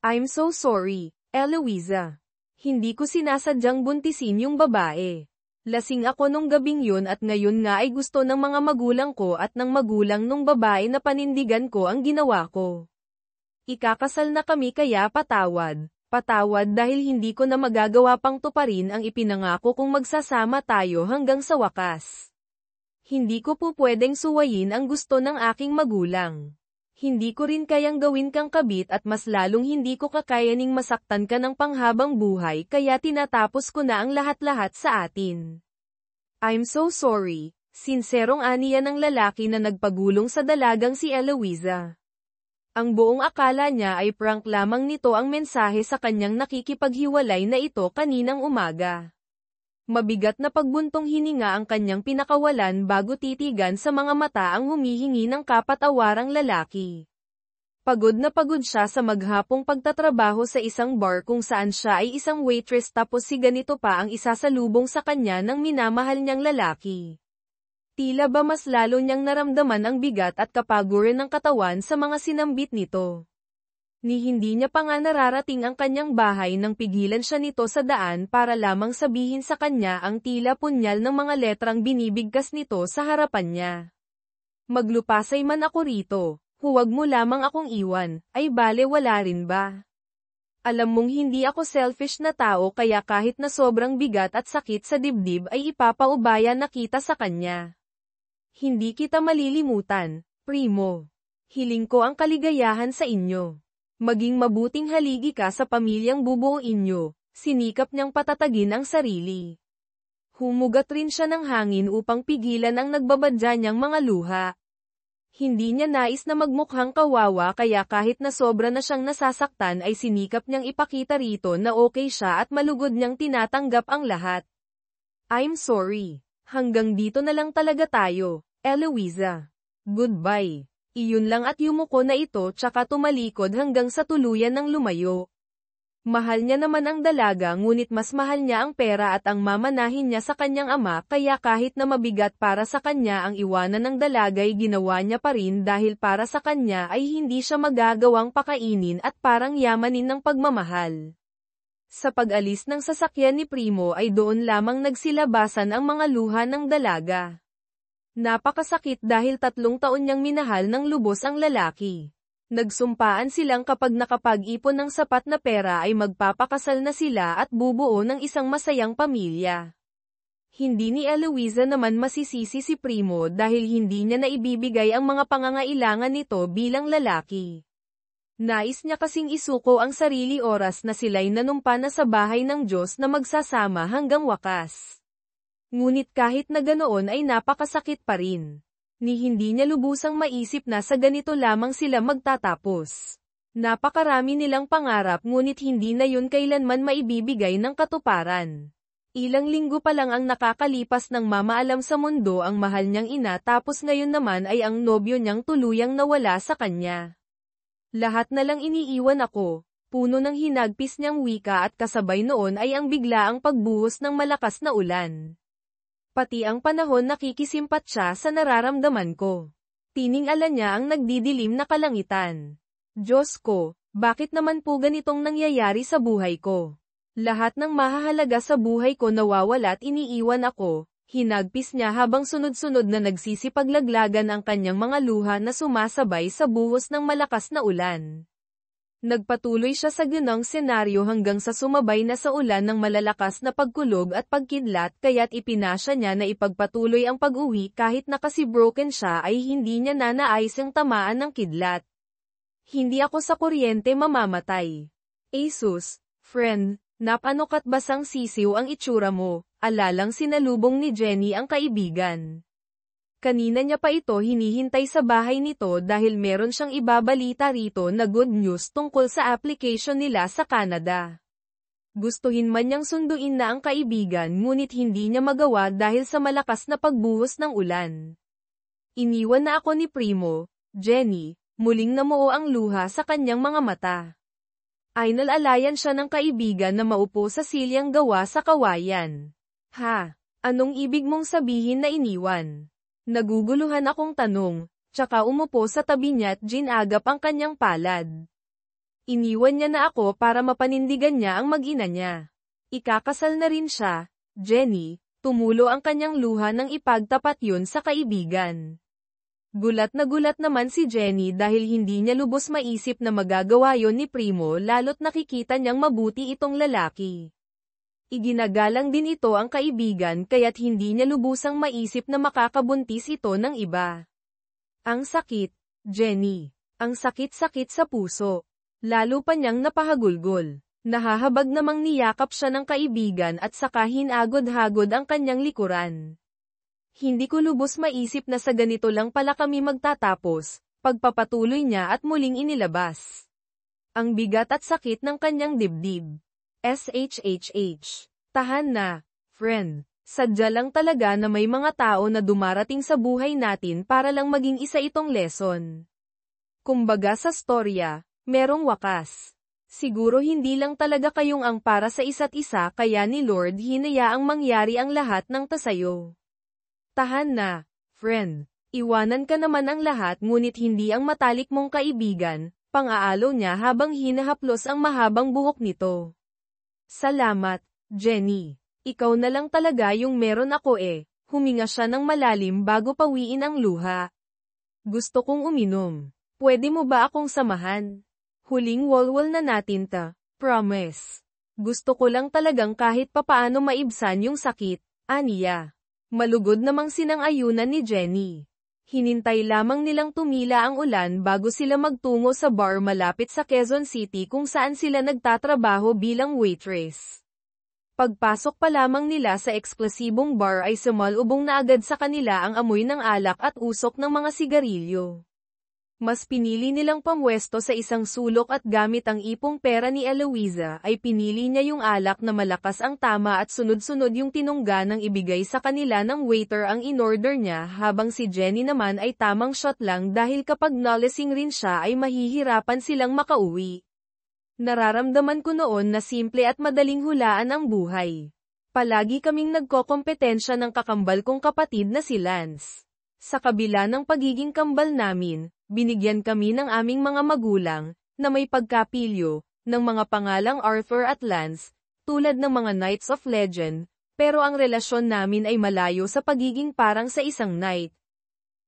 I'm so sorry, Eloisa. Hindi ko sinasadyang buntisin yung babae. Lasing ako nung gabing yun at ngayon nga ay gusto ng mga magulang ko at ng magulang nung babae na panindigan ko ang ginawa ko. Ikakasal na kami kaya patawad. Patawad dahil hindi ko na magagawa pang tuparin ang ipinangako kung magsasama tayo hanggang sa wakas. Hindi ko po pwedeng suwayin ang gusto ng aking magulang. Hindi ko rin kayang gawin kang kabit at mas lalong hindi ko kakayaning masaktan ka ng panghabang buhay kaya tinatapos ko na ang lahat-lahat sa atin. I'm so sorry, sinserong aniya ng lalaki na nagpagulong sa dalagang si Eloisa. Ang buong akala niya ay prank lamang nito ang mensahe sa kanyang nakikipaghiwalay na ito kaninang umaga. Mabigat na pagbuntong hininga ang kanyang pinakawalan bago titigan sa mga mata ang humihingi ng kapatawarang lalaki. Pagod na pagod siya sa maghapong pagtatrabaho sa isang bar kung saan siya ay isang waitress tapos si ganito pa ang isasalubong sa kanya ng minamahal niyang lalaki. Tila ba mas lalo niyang naramdaman ang bigat at kapaguran ng katawan sa mga sinambit nito. Ni hindi niya pa nga nararating ang kanyang bahay nang pigilan siya nito sa daan para lamang sabihin sa kanya ang tila punyal ng mga letrang binibigkas nito sa harapan niya. Maglupasay man ako rito, huwag mo lamang akong iwan, ay bale wala rin ba? Alam mong hindi ako selfish na tao kaya kahit na sobrang bigat at sakit sa dibdib ay ipapaubaya na kita sa kanya. Hindi kita malilimutan, Primo. Hiling ko ang kaligayahan sa inyo. Maging mabuting haligi ka sa pamilyang bubuuin nyo, sinikap niyang patatagin ang sarili. Humugat rin siya ng hangin upang pigilan ang nagbabadya niyang mga luha. Hindi niya nais na magmukhang kawawa kaya kahit na sobra na siyang nasasaktan ay sinikap niyang ipakita rito na okay siya at malugod niyang tinatanggap ang lahat. I'm sorry. Hanggang dito na lang talaga tayo, Eloisa. Goodbye. Iyon lang at yumuko na ito tsaka tumalikod hanggang sa tuluyan ng lumayo. Mahal niya naman ang dalaga ngunit mas mahal niya ang pera at ang mamanahin niya sa kanyang ama kaya kahit na mabigat para sa kanya ang iwanan ng dalagay ginawa niya pa rin dahil para sa kanya ay hindi siya magagawang pakainin at parang yamanin ng pagmamahal. Sa pag-alis ng sasakyan ni Primo ay doon lamang nagsilabasan ang mga luha ng dalaga. Napakasakit dahil 3 taon niyang minahal ng lubos ang lalaki. Nagsumpaan silang kapag nakapag-ipon ng sapat na pera ay magpapakasal na sila at bubuo ng isang masayang pamilya. Hindi ni Eloisa naman masisisi si Primo dahil hindi niya naibibigay ang mga pangangailangan nito bilang lalaki. Nais niya kasing isuko ang sarili oras na sila'y nanumpa na sa bahay ng Diyos na magsasama hanggang wakas. Ngunit kahit na ganoon ay napakasakit pa rin. Ni hindi niya lubusang maisip na sa ganito lamang sila magtatapos. Napakarami nilang pangarap ngunit hindi na yun kailanman maibibigay ng katuparan. Ilang linggo pa lang ang nakakalipas ng mamaalam sa mundo ang mahal niyang ina tapos ngayon naman ay ang nobyo niyang tuluyang nawala sa kanya. Lahat na lang iniiwan ako, puno ng hinagpis niyang wika at kasabay noon ay ang biglaang pagbuhos ng malakas na ulan. Pati ang panahon nakikisimpat siya sa nararamdaman ko. Tiningala niya ang nagdidilim na kalangitan. Diyos ko, bakit naman po ganitong nangyayari sa buhay ko? Lahat ng mahahalaga sa buhay ko nawawala at iniiwan ako, hinagpis niya habang sunod-sunod na nagsisipaglaglagan ang kanyang mga luha na sumasabay sa buhos ng malakas na ulan. Nagpatuloy siya sa ganong senaryo hanggang sa sumabay na sa ulan ng malalakas na pagkulog at pagkidlat kaya't ipinasya niya na ipagpatuloy ang pag-uwi kahit na kasi broken siya ay hindi niya nanaayos ang tamaan ng kidlat. Hindi ako sa kuryente mamamatay. Asus, friend, napanokat basang sisiw ang itsura mo, alalang sinalubong ni Jenny ang kaibigan. Kanina niya pa ito hinihintay sa bahay nito dahil meron siyang ibabalita rito na good news tungkol sa application nila sa Canada. Gustuhin man niyang sunduin na ang kaibigan ngunit hindi niya magawa dahil sa malakas na pagbuhos ng ulan. Iniwan na ako ni Primo, Jenny, muling namuo ang luha sa kanyang mga mata. Ay nalalayan siya ng kaibigan na maupo sa silyang gawa sa kawayan. Ha? Anong ibig mong sabihin na iniwan? Naguguluhan akong tanong, tsaka umupo sa tabi niya at ginagap ang kanyang palad. Iniwan niya na ako para mapanindigan niya ang mag-ina niya. Ikakasal na rin siya, Jenny, tumulo ang kanyang luha nang ipagtapat yun sa kaibigan. Gulat naman si Jenny dahil hindi niya lubos maisip na magagawa yon ni Primo lalo't nakikita niyang mabuti itong lalaki. Iginagalang din ito ang kaibigan kaya't hindi niya lubusang maisip na makakabuntis ito ng iba. Ang sakit, Jenny. Ang sakit-sakit sa puso. Lalo pa niyang napahagulgol. Nahahabag namang niyakap siya ng kaibigan at saka hinagod-hagod ang kanyang likuran. Hindi ko lubos maisip na sa ganito lang pala kami magtatapos, pagpapatuloy niya at muling inilabas. Ang bigat at sakit ng kanyang dibdib. SHHH. Tahan na, friend. Sadya lang talaga na may mga tao na dumarating sa buhay natin para lang maging isa itong lesson. Kumbaga sa storya, merong wakas. Siguro hindi lang talaga kayong ang para sa isa't isa kaya ni Lord hinayaang mangyari ang lahat ng tasayo. Tahan na, friend. Iwanan ka naman ang lahat ngunit hindi ang matalik mong kaibigan, pang-aalo niya habang hinahaplos ang mahabang buhok nito. Salamat, Jenny. Ikaw na lang talaga yung meron ako huminga siya ng malalim bago pawiin ang luha. Gusto kong uminom. Pwede mo ba akong samahan? Huling walwal na natin promise. Gusto ko lang talagang kahit papaano maibsan yung sakit, aniya. Malugod namang sinang-ayunan ni Jenny. Hinintay lamang nilang tumila ang ulan bago sila magtungo sa bar malapit sa Quezon City kung saan sila nagtatrabaho bilang waitress. Pagpasok pa lamang nila sa eksklusibong bar ay sumalubong na agad sa kanila ang amoy ng alak at usok ng mga sigarilyo. Mas pinili nilang pamwesto sa isang sulok at gamit ang ipong pera ni Eloisa ay pinili niya yung alak na malakas ang tama at sunod-sunod yung tinungga ng ibigay sa kanila ng waiter ang in-order niya habang si Jenny naman ay tamang shot lang dahil kapag nalasing rin siya ay mahihirapan silang makauwi. Nararamdaman ko noon na simple at madaling hulaan ang buhay. Palagi kaming nagkokompetensya ng kakambal kong kapatid na si Lance. Sa kabila ng pagiging kambal namin, binigyan kami ng aming mga magulang, na may pagkapilyo, ng mga pangalang Arthur at Lance, tulad ng mga Knights of Legend, pero ang relasyon namin ay malayo sa pagiging parang sa isang knight.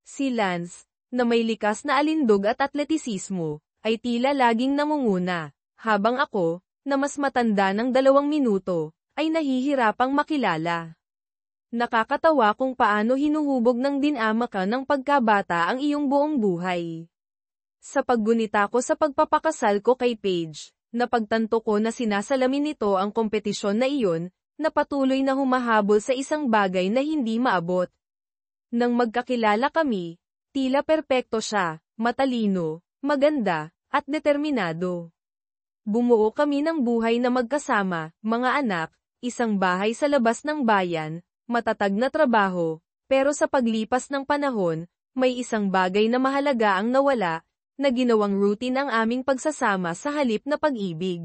Si Lance, na may likas na alindog at atletisismo, ay tila laging namunguna, habang ako, na mas matanda ng 2 minuto, ay nahihirapang makilala. Nakakatawa kung paano hinuhubog ng dinama ka ng pagkabata ang iyong buong buhay. Sa paggunita ko sa pagpapakasal ko kay Paige, napagtanto ko na sinasalamin nito ang kompetisyon na iyon, na patuloy na humahabol sa isang bagay na hindi maabot. Nang magkakilala kami, tila perpekto siya, matalino, maganda, at determinado. Bumuo kami ng buhay na magkasama, mga anak, isang bahay sa labas ng bayan, matatag na trabaho, pero sa paglipas ng panahon, may isang bagay na mahalaga ang nawala, na ginawang routine ang aming pagsasama sa halip na pag-ibig.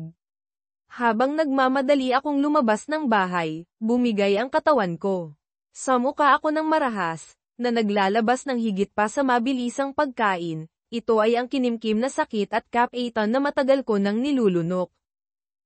Habang nagmamadali akong lumabas ng bahay, bumigay ang katawan ko. Sa mukha ako ng marahas, na naglalabas ng higit pa sa mabilisang pagkain, ito ay ang kinimkim na sakit at kapaitan na matagal ko nang nilulunok.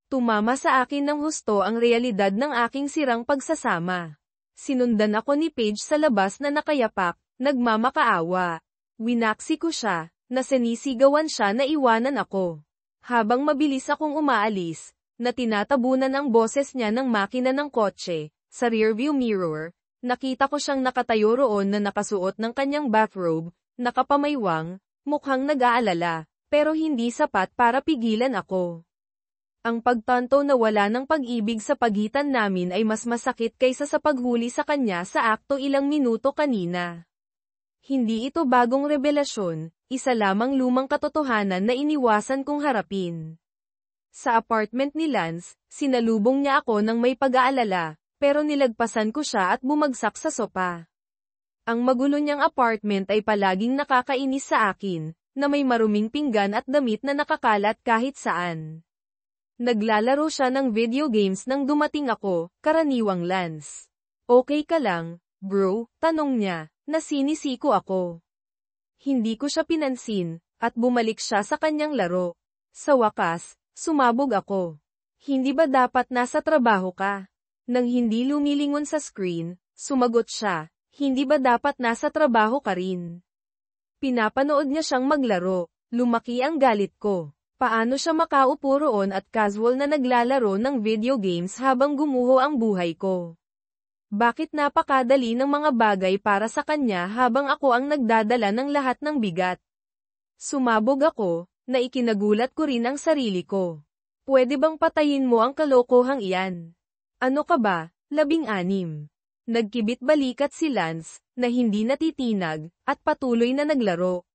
Tumama sa akin ng husto ang realidad ng aking sirang pagsasama. Sinundan ako ni Paige sa labas na nakayapak, nagmamakaawa. Winaksi ko siya, na sinisigawan siya na iwanan ako. Habang mabilis akong umaalis, na tinatabunan ang boses niya ng makina ng kotse, sa rearview mirror, nakita ko siyang nakatayo roon na nakasuot ng kanyang bathrobe, nakapamaywang, mukhang nag-aalala, pero hindi sapat para pigilan ako. Ang pagtanto na wala ng pag-ibig sa pagitan namin ay mas masakit kaysa sa paghuli sa kanya sa akto ilang minuto kanina. Hindi ito bagong revelasyon, isa lamang lumang katotohanan na iniwasan kong harapin. Sa apartment ni Lance, sinalubong niya ako ng may pag-aalala, pero nilagpasan ko siya at bumagsak sa sopa. Ang magulo niyang apartment ay palaging nakakainis sa akin, na may maruming pinggan at damit na nakakalat kahit saan. Naglalaro siya ng video games nang dumating ako, karaniwang Lance. Okay ka lang, bro? Tanong niya, na sinisiko ako. Hindi ko siya pinansin, at bumalik siya sa kanyang laro. Sa wakas, sumabog ako. Hindi ba dapat nasa trabaho ka? Nang hindi lumilingon sa screen, sumagot siya, hindi ba dapat nasa trabaho ka rin? Pinapanood niya siyang maglaro, lumaki ang galit ko. Paano siya makaupo roon at casual na naglalaro ng video games habang gumuho ang buhay ko? Bakit napakadali ng mga bagay para sa kanya habang ako ang nagdadala ng lahat ng bigat? Sumabog ako, na ikinagulat ko rin ang sarili ko. Pwede bang patayin mo ang kalokohang iyan? Ano ka ba, 16? Nagkibit balikat si Lance, na hindi natitinag, at patuloy na naglaro.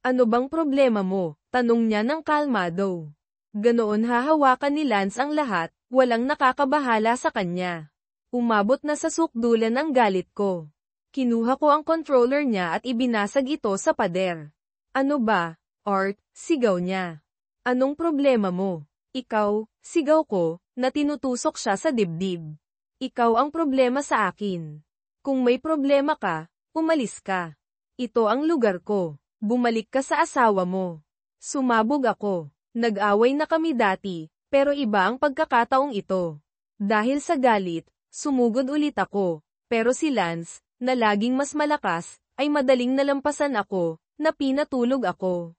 Ano bang problema mo? Tanong niya ng kalmado. Ganoon hahawakan ni Lance ang lahat, walang nakakabahala sa kanya. Umabot na sa sukdulan ang galit ko. Kinuha ko ang controller niya at ibinasag ito sa pader. Ano ba, Art? Sigaw niya. Anong problema mo? Ikaw, sigaw ko, na tinutusok siya sa dibdib. Ikaw ang problema sa akin. Kung may problema ka, umalis ka. Ito ang lugar ko. Bumalik ka sa asawa mo. Sumabog ako. Nag-away na kami dati, pero iba ang pagkakataong ito. Dahil sa galit, sumugod ulit ako. Pero si Lance, na laging mas malakas, ay madaling nalampasan ako, na pinatulog ako.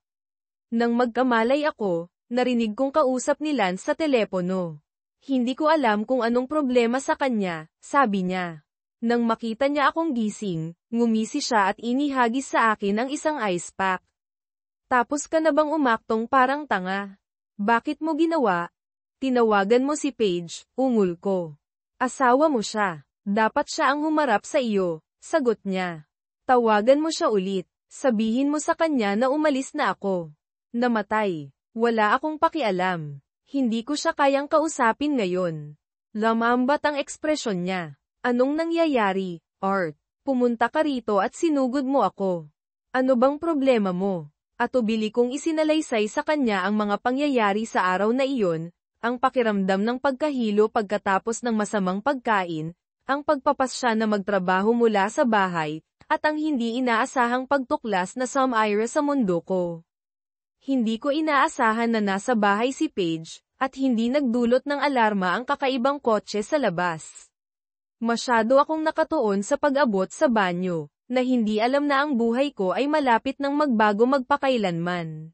Nang magkamalay ako, narinig kong kausap ni Lance sa telepono. Hindi ko alam kung anong problema sa kanya, sabi niya. Nang makita niya akong gising, ngumisi siya at inihagis sa akin ang isang ice pack. Tapos ka na bang umaktong parang tanga? Bakit mo ginawa? Tinawagan mo si Paige, ungol ko. Asawa mo siya. Dapat siya ang humarap sa iyo, sagot niya. Tawagan mo siya ulit. Sabihin mo sa kanya na umalis na ako. Namatay. Wala akong pakialam. Hindi ko siya kayang kausapin ngayon. Lamambat ang ekspresyon niya. Anong nangyayari, Art? Pumunta ka rito at sinugod mo ako. Ano bang problema mo? Atubili kong isinalaysay sa kanya ang mga pangyayari sa araw na iyon, ang pakiramdam ng pagkahilo pagkatapos ng masamang pagkain, ang pagpapasya na magtrabaho mula sa bahay, at ang hindi inaasahang pagtuklas na sumire sa mundo ko. Hindi ko inaasahan na nasa bahay si Paige, at hindi nagdulot ng alarma ang kakaibang kotse sa labas. Masyado akong nakatuon sa pag-abot sa banyo, na hindi alam na ang buhay ko ay malapit ng magbago magpakailanman.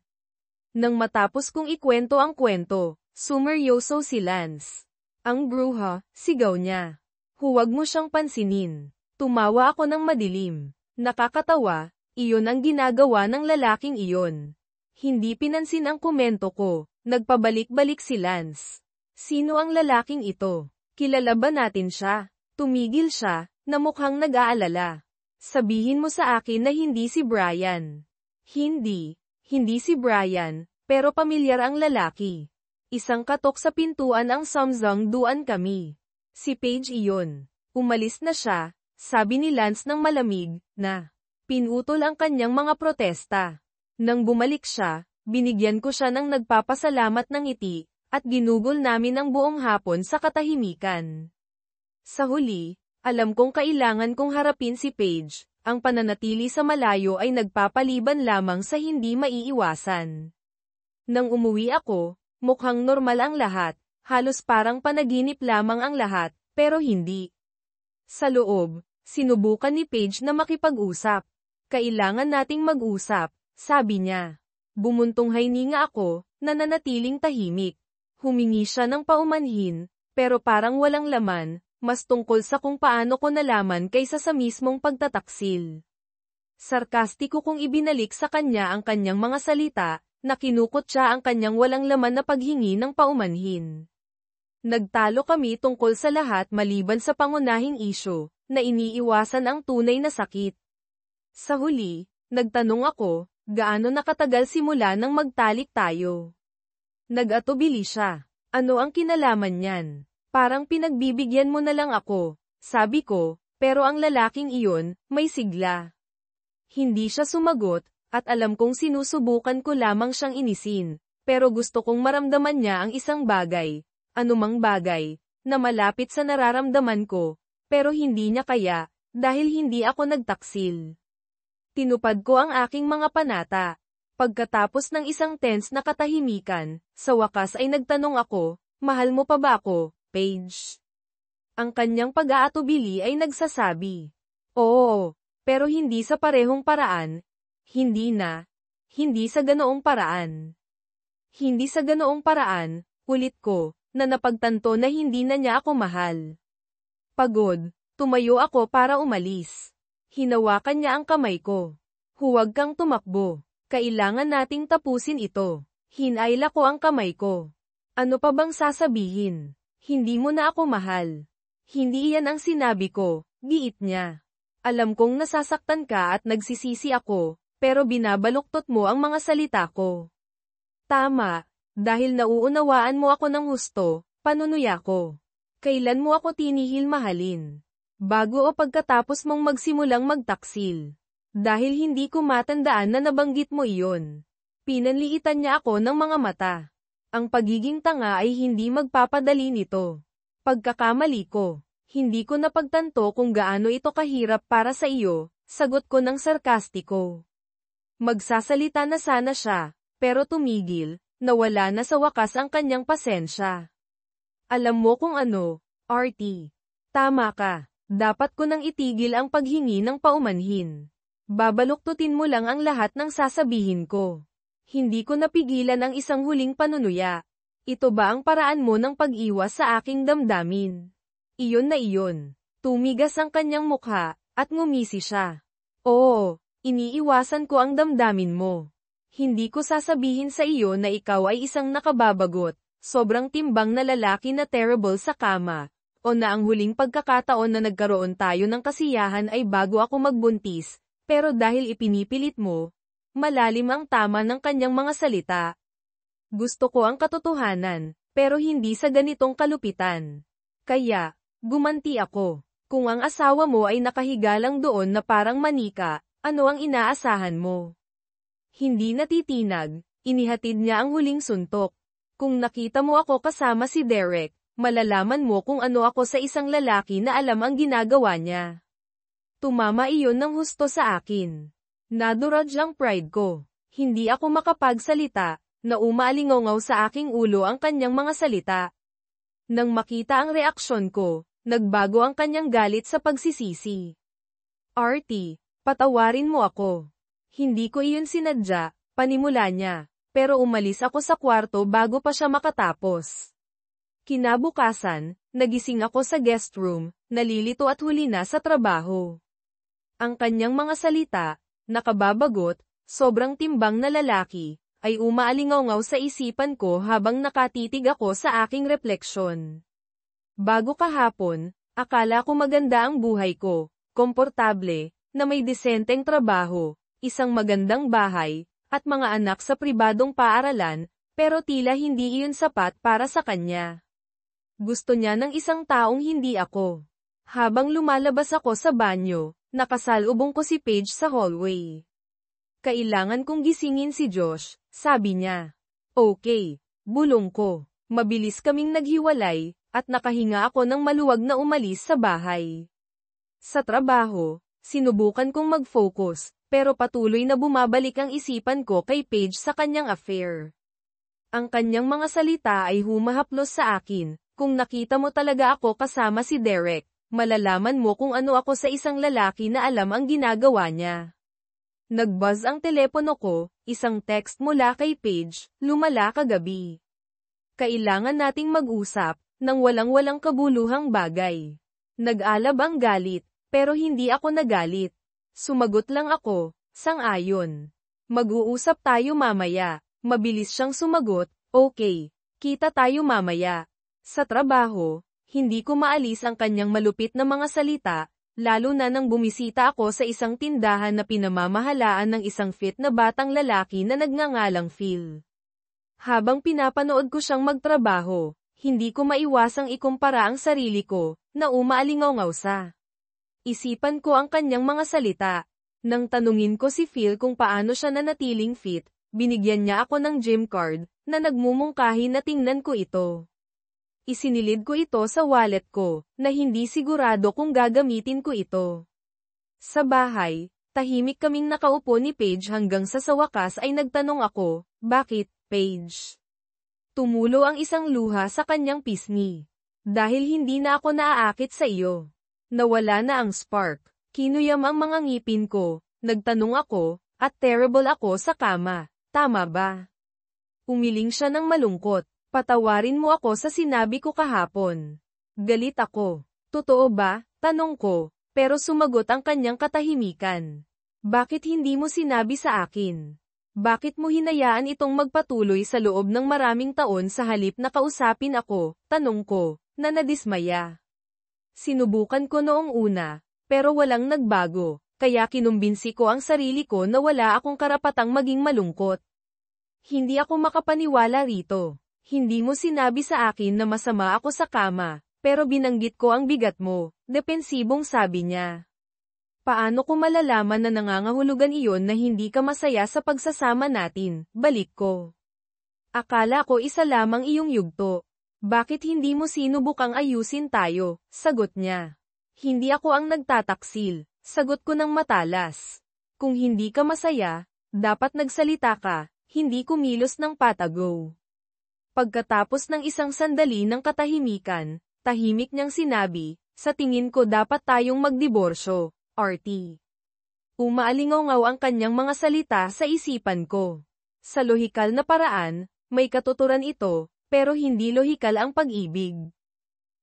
Nang matapos kong ikwento ang kwento, sumeryoso si Lance. Ang bruha, sigaw niya. Huwag mo siyang pansinin. Tumawa ako ng madilim. Nakakatawa, iyon ang ginagawa ng lalaking iyon. Hindi pinansin ang komento ko, nagpabalik-balik si Lance. Sino ang lalaking ito? Kilala ba natin siya? Tumigil siya, na mukhang nag-aalala. Sabihin mo sa akin na hindi si Brian. Hindi si Brian, pero pamilyar ang lalaki. Isang katok sa pintuan ang samsang-duan kami. Si Paige iyon. Umalis na siya, sabi ni Lance ng malamig, na pinutol ang kanyang mga protesta. Nang bumalik siya, binigyan ko siya ng nagpapasalamat ng ngiti, at ginugol namin ang buong hapon sa katahimikan. Sa huli, alam kong kailangan kong harapin si Paige, ang pananatili sa malayo ay nagpapaliban lamang sa hindi maiiwasan. Nang umuwi ako, mukhang normal ang lahat, halos parang panaginip lamang ang lahat, pero hindi. Sa loob, sinubukan ni Paige na makipag-usap. Kailangan nating mag-usap, sabi niya. Bumuntong hininga ako, na nanatiling tahimik. Humingi siya ng paumanhin, pero parang walang laman, mas tungkol sa kung paano ko nalaman kaysa sa mismong pagtataksil. Sarkastiko kong ibinalik sa kanya ang kanyang mga salita, na kinukot siya ang kanyang walang laman na paghingi ng paumanhin. Nagtalo kami tungkol sa lahat maliban sa pangunahing isyu, na iniiwasan ang tunay na sakit. Sa huli, nagtanong ako, gaano nakatagal simula nang magtalik tayo? Nag-atubili siya. Ano ang kinalaman niyan? Parang pinagbibigyan mo na lang ako, sabi ko, pero ang lalaking iyon, may sigla. Hindi siya sumagot, at alam kong sinusubukan ko lamang siyang inisin, pero gusto kong maramdaman niya ang isang bagay, anumang bagay, na malapit sa nararamdaman ko, pero hindi niya kaya, dahil hindi ako nagtaksil. Tinupad ko ang aking mga panata. Pagkatapos ng isang tense na katahimikan, sa wakas ay nagtanong ako, mahal mo pa ba ako, Paige? Ang kanyang pag-aatubili ay nagsasabi, oo, pero hindi sa parehong paraan. Hindi na. Hindi sa ganoong paraan. Hindi sa ganoong paraan, ulit ko, na napagtanto na hindi na niya ako mahal. Pagod, tumayo ako para umalis. Hinawakan niya ang kamay ko. Huwag kang tumakbo. Kailangan nating tapusin ito. Hinayla ko ang kamay ko. Ano pa bang sasabihin? Hindi mo na ako mahal. Hindi iyan ang sinabi ko, giit niya. Alam kong nasasaktan ka at nagsisisi ako, pero binabaluktot mo ang mga salita ko. Tama, dahil nauunawaan mo ako ng husto, panunuya ko. Kailan mo ako tinihil mahalin? Bago o pagkatapos mong magsimulang magtaksil? Dahil hindi ko matandaan na nabanggit mo iyon. Pinanliitan niya ako ng mga mata. Ang pagiging tanga ay hindi magpapadali nito. Pagkakamali ko. Hindi ko napagtanto kung gaano ito kahirap para sa iyo, sagot ko ng sarkastiko. Magsasalita na sana siya, pero tumigil, nawala na sa wakas ang kanyang pasensya. Alam mo kung ano, Artie. Tama ka, dapat ko nang itigil ang paghingi ng paumanhin. Babaluktutin mo lang ang lahat ng sasabihin ko. Hindi ko napigilan ang isang huling panunuya. Ito ba ang paraan mo ng pag-iwas sa aking damdamin? Iyon na iyon. Tumigas ang kanyang mukha, at ngumisi siya. Oo, iniiwasan ko ang damdamin mo. Hindi ko sasabihin sa iyo na ikaw ay isang nakababagot, sobrang timbang na lalaki na terrible sa kama, o na ang huling pagkakataon na nagkaroon tayo ng kasiyahan ay bago ako magbuntis, pero dahil ipinipilit mo, malalim ang tama ng kanyang mga salita. Gusto ko ang katotohanan, pero hindi sa ganitong kalupitan. Kaya, gumanti ako. Kung ang asawa mo ay nakahiga lang doon na parang manika, ano ang inaasahan mo? Hindi natitinag, inihatid niya ang huling suntok. Kung nakita mo ako kasama si Derek, malalaman mo kung ano ako sa isang lalaki na alam ang ginagawa niya. Tumama iyon ng husto sa akin. Naduraj ang pride ko. Hindi ako makapagsalita, na umaalingaw sa aking ulo ang kanyang mga salita. Nang makita ang reaksyon ko, nagbago ang kanyang galit sa pagsisisi. Artie, patawarin mo ako. Hindi ko iyon sinadya, panimula niya, pero umalis ako sa kwarto bago pa siya makatapos. Kinabukasan, nagising ako sa guest room, nalilito at huli na sa trabaho. Ang kanyang mga salita, nakababagot, sobrang timbang na lalaki, ay umaalingaw sa isipan ko habang nakatitig ako sa aking refleksyon. Bago kahapon, akala ko maganda ang buhay ko, komportable, na may disenteng trabaho, isang magandang bahay, at mga anak sa pribadong paaralan, pero tila hindi iyon sapat para sa kanya. Gusto niya ng isang taong hindi ako. Habang lumalabas ako sa banyo, nakasalubong ko si Paige sa hallway. Kailangan kong gisingin si Josh, sabi niya. Okay, bulong ko. Mabilis kaming naghiwalay, at nakahinga ako ng maluwag na umalis sa bahay. Sa trabaho, sinubukan kong mag-focus, pero patuloy na bumabalik ang isipan ko kay Paige sa kanyang affair. Ang kanyang mga salita ay humahaplos sa akin, kung nakita mo talaga ako kasama si Derek, malalaman mo kung ano ako sa isang lalaki na alam ang ginagawa niya. Nag-buzz ang telepono ko, isang text mula kay Paige, lumala kagabi. Kailangan nating mag-usap, ng walang-walang kabuluhang bagay. Nag-alab ang galit, pero hindi ako nagalit. Sumagot lang ako, sang-ayon. Mag-uusap tayo mamaya. Mabilis siyang sumagot, okay, kita tayo mamaya. Sa trabaho, hindi ko maalis ang kanyang malupit na mga salita, lalo na nang bumisita ako sa isang tindahan na pinamamahalaan ng isang fit na batang lalaki na nagngangalang Phil. Habang pinapanood ko siyang magtrabaho, hindi ko maiwasang ikumpara ang sarili ko, na umaalingaw sa isipan ko ang kanyang mga salita. Nang tanungin ko si Phil kung paano siya nanatiling fit, binigyan niya ako ng gym card, na nagmumungkahi na tingnan ko ito. Isinilid ko ito sa wallet ko, na hindi sigurado kung gagamitin ko ito. Sa bahay, Tahimik kaming nakaupo ni Paige hanggang sa wakas ay nagtanong ako, bakit, Paige? Tumulo ang isang luha sa kanyang pisngi. Dahil hindi na ako naaakit sa iyo. Nawala na ang spark. Kinuyam ang mga ngipin ko, nagtanong ako, at terrible ako sa kama. Tama ba? Umiling siya ng malungkot. Patawarin mo ako sa sinabi ko kahapon. Galit ako. Totoo ba? Tanong ko, pero sumagot ang kanyang katahimikan. Bakit hindi mo sinabi sa akin? Bakit mo hinayaan itong magpatuloy sa loob ng maraming taon sa halip na kausapin ako? Tanong ko, na nadismaya. Sinubukan ko noong una, pero walang nagbago, kaya kinumbinsi ko ang sarili ko na wala akong karapatang maging malungkot. Hindi ako makapaniwala rito. Hindi mo sinabi sa akin na masama ako sa kama, pero binanggit ko ang bigat mo, depensibong sabi niya. Paano ko malalaman na nangangahulugan iyon na hindi ka masaya sa pagsasama natin? Balik ko. Akala ko isa lamang iyong yugto. Bakit hindi mo sinubukang ayusin tayo? Sagot niya. Hindi ako ang nagtataksil. Sagot ko ng matalas. Kung hindi ka masaya, dapat nagsalita ka, hindi kumilos ng patago. Pagkatapos ng isang sandali ng katahimikan, tahimik niyang sinabi, sa tingin ko dapat tayong magdiborsyo, RT. Umaalingaw ang kanyang mga salita sa isipan ko. Sa lohikal na paraan, may katuturan ito, pero hindi lohikal ang pag-ibig.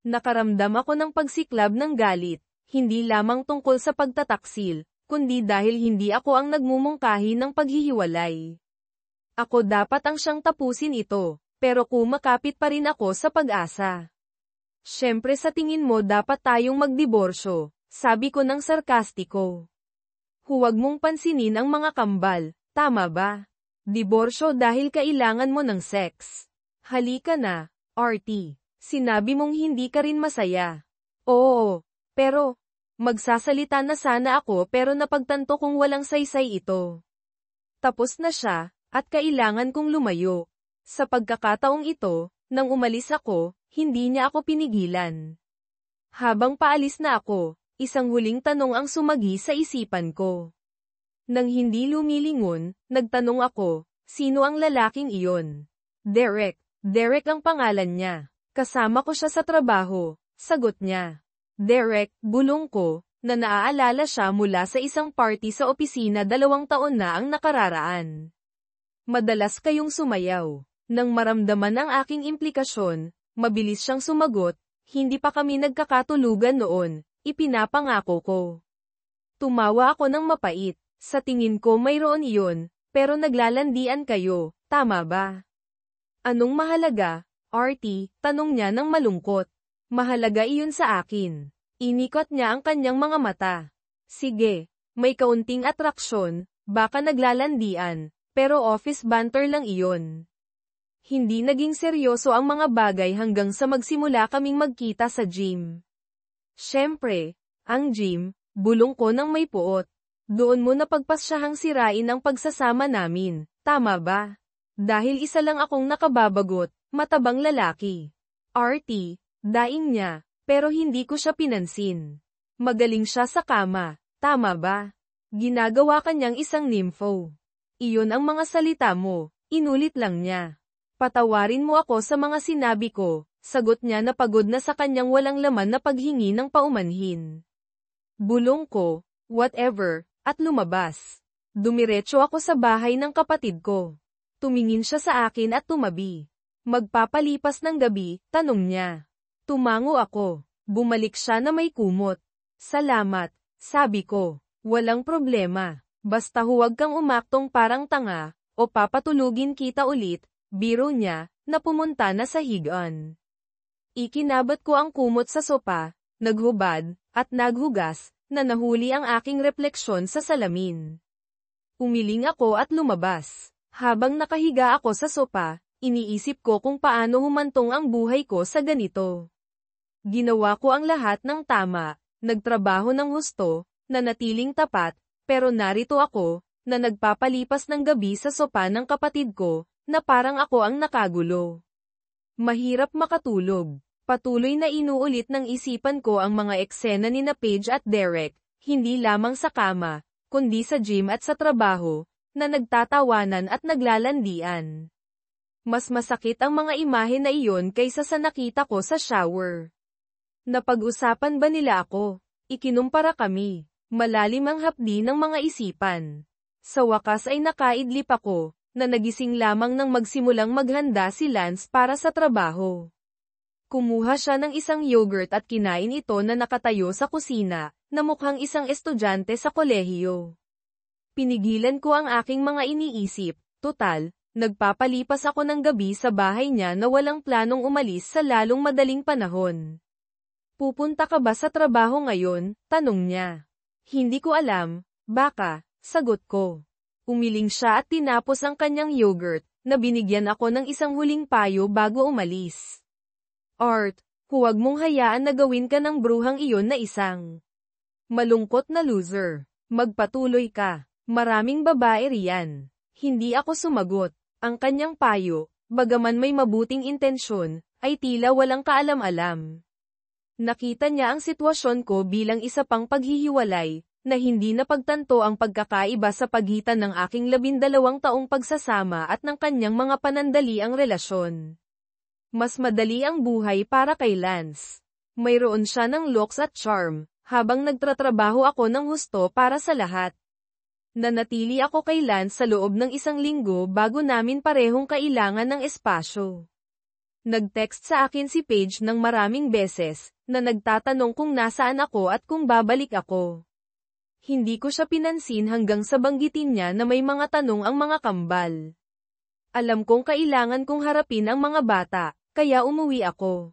Nakaramdam ako ng pagsiklab ng galit, hindi lamang tungkol sa pagtataksil, kundi dahil hindi ako ang nagmumungkahi ng paghihiwalay. Ako dapat ang siyang tapusin ito, pero kumakapit pa rin ako sa pag-asa. Siyempre sa tingin mo dapat tayong magdiborsyo, sabi ko ng sarkastiko. Huwag mong pansinin ang mga kambal, tama ba? Diborsyo dahil kailangan mo ng sex. Halika na, RT. Sinabi mong hindi ka rin masaya. Oo, pero, magsasalita na sana ako pero napagtanto kong walang saysay ito. Tapos na siya, at kailangan kong lumayo. Sa pagkakataong ito, nang umalis ako, hindi niya ako pinigilan. Habang paalis na ako, isang huling tanong ang sumagi sa isipan ko. Nang hindi lumilingon, nagtanong ako, sino ang lalaking iyon? Derek. Derek ang pangalan niya. Kasama ko siya sa trabaho, sagot niya. Derek, bulong ko, na naaalala siya mula sa isang party sa opisina 2 taon na ang nakararaan. Madalas kayong sumayaw. Nang maramdaman ang aking implikasyon, mabilis siyang sumagot, hindi pa kami nagkakatulugan noon, ipinapangako ko. Tumawa ako ng mapait, sa tingin ko mayroon iyon, pero naglalandian kayo, tama ba? Anong mahalaga, RT? Tanong niya ng malungkot. Mahalaga iyon sa akin. Inikot niya ang kanyang mga mata. Sige, may kaunting atraksyon, baka naglalandian, pero office banter lang iyon. Hindi naging seryoso ang mga bagay hanggang sa magsimula kaming magkita sa gym. Siyempre, ang gym, bulong ko ng may puot. Doon mo napagpasyahang sirain ang pagsasama namin, tama ba? Dahil isa lang akong nakababagot, matabang lalaki. RT, daing niya, pero hindi ko siya pinansin. Magaling siya sa kama, tama ba? Ginagawa kanyang isang nympho. Iyon ang mga salita mo, inulit lang niya. Patawarin mo ako sa mga sinabi ko, sagot niya na pagod na sa kanyang walang laman na paghingi ng paumanhin. Bulong ko, whatever, at lumabas. Dumiretso ako sa bahay ng kapatid ko. Tumingin siya sa akin at tumabi. Magpapalipas ng gabi, tanong niya. Tumango ako. Bumalik siya na may kumot. Salamat, sabi ko. Walang problema. Basta huwag kang umaktong parang tanga, o papatulugin kita ulit. Biro niya, na pumunta na sa higaan. Ikinabat ko ang kumot sa sopa, naghubad, at naghugas, na nahuli ang aking refleksyon sa salamin. Umiling ako at lumabas. Habang nakahiga ako sa sopa, iniisip ko kung paano humantong ang buhay ko sa ganito. Ginawa ko ang lahat ng tama, nagtrabaho ng husto, nanatiling tapat, pero narito ako, na nagpapalipas ng gabi sa sopa ng kapatid ko, na parang ako ang nakagulo. Mahirap makatulog. Patuloy na inuulit ng isipan ko ang mga eksena ni Paige at Derek, hindi lamang sa kama, kundi sa gym at sa trabaho, na nagtatawanan at naglalandian. Mas masakit ang mga imahe na iyon kaysa sa nakita ko sa shower. Napag-usapan ba nila ako? Ikinumpara kami. Malalim ang hapdi ng mga isipan. Sa wakas ay nakaidlip ako, na nagising lamang nang magsimulang maghanda si Lance para sa trabaho. Kumuha siya ng isang yogurt at kinain ito na nakatayo sa kusina, na mukhang isang estudyante sa kolehiyo. Pinigilan ko ang aking mga iniisip, total, nagpapalipas ako ng gabi sa bahay niya na walang planong umalis sa lalong madaling panahon. Pupunta ka ba sa trabaho ngayon? Tanong niya. Hindi ko alam, baka, sagot ko. Umiling siya at tinapos ang kanyang yogurt, na binigyan ako ng isang huling payo bago umalis. Art, huwag mong hayaan na gawin ka ng bruhang iyon na isang malungkot na loser. Magpatuloy ka. Maraming babae riyan. Hindi ako sumagot. Ang kanyang payo, bagaman may mabuting intensyon, ay tila walang kaalam-alam. Nakita niya ang sitwasyon ko bilang isa pang paghihiwalay, na hindi napagtanto ang pagkakaiba sa pagitan ng aking 12 taong pagsasama at ng kanyang mga panandaliang relasyon. Mas madali ang buhay para kay Lance. Mayroon siya ng looks at charm, habang nagtatrabaho ako ng husto para sa lahat. Nanatili ako kay Lance sa loob ng 1 linggo bago namin parehong kailangan ng espasyo. Nag-text sa akin si Paige ng maraming beses, na nagtatanong kung nasaan ako at kung babalik ako. Hindi ko siya pinansin hanggang sa banggitin niya na may mga tanong ang mga kambal. Alam kong kailangan kong harapin ang mga bata, kaya umuwi ako.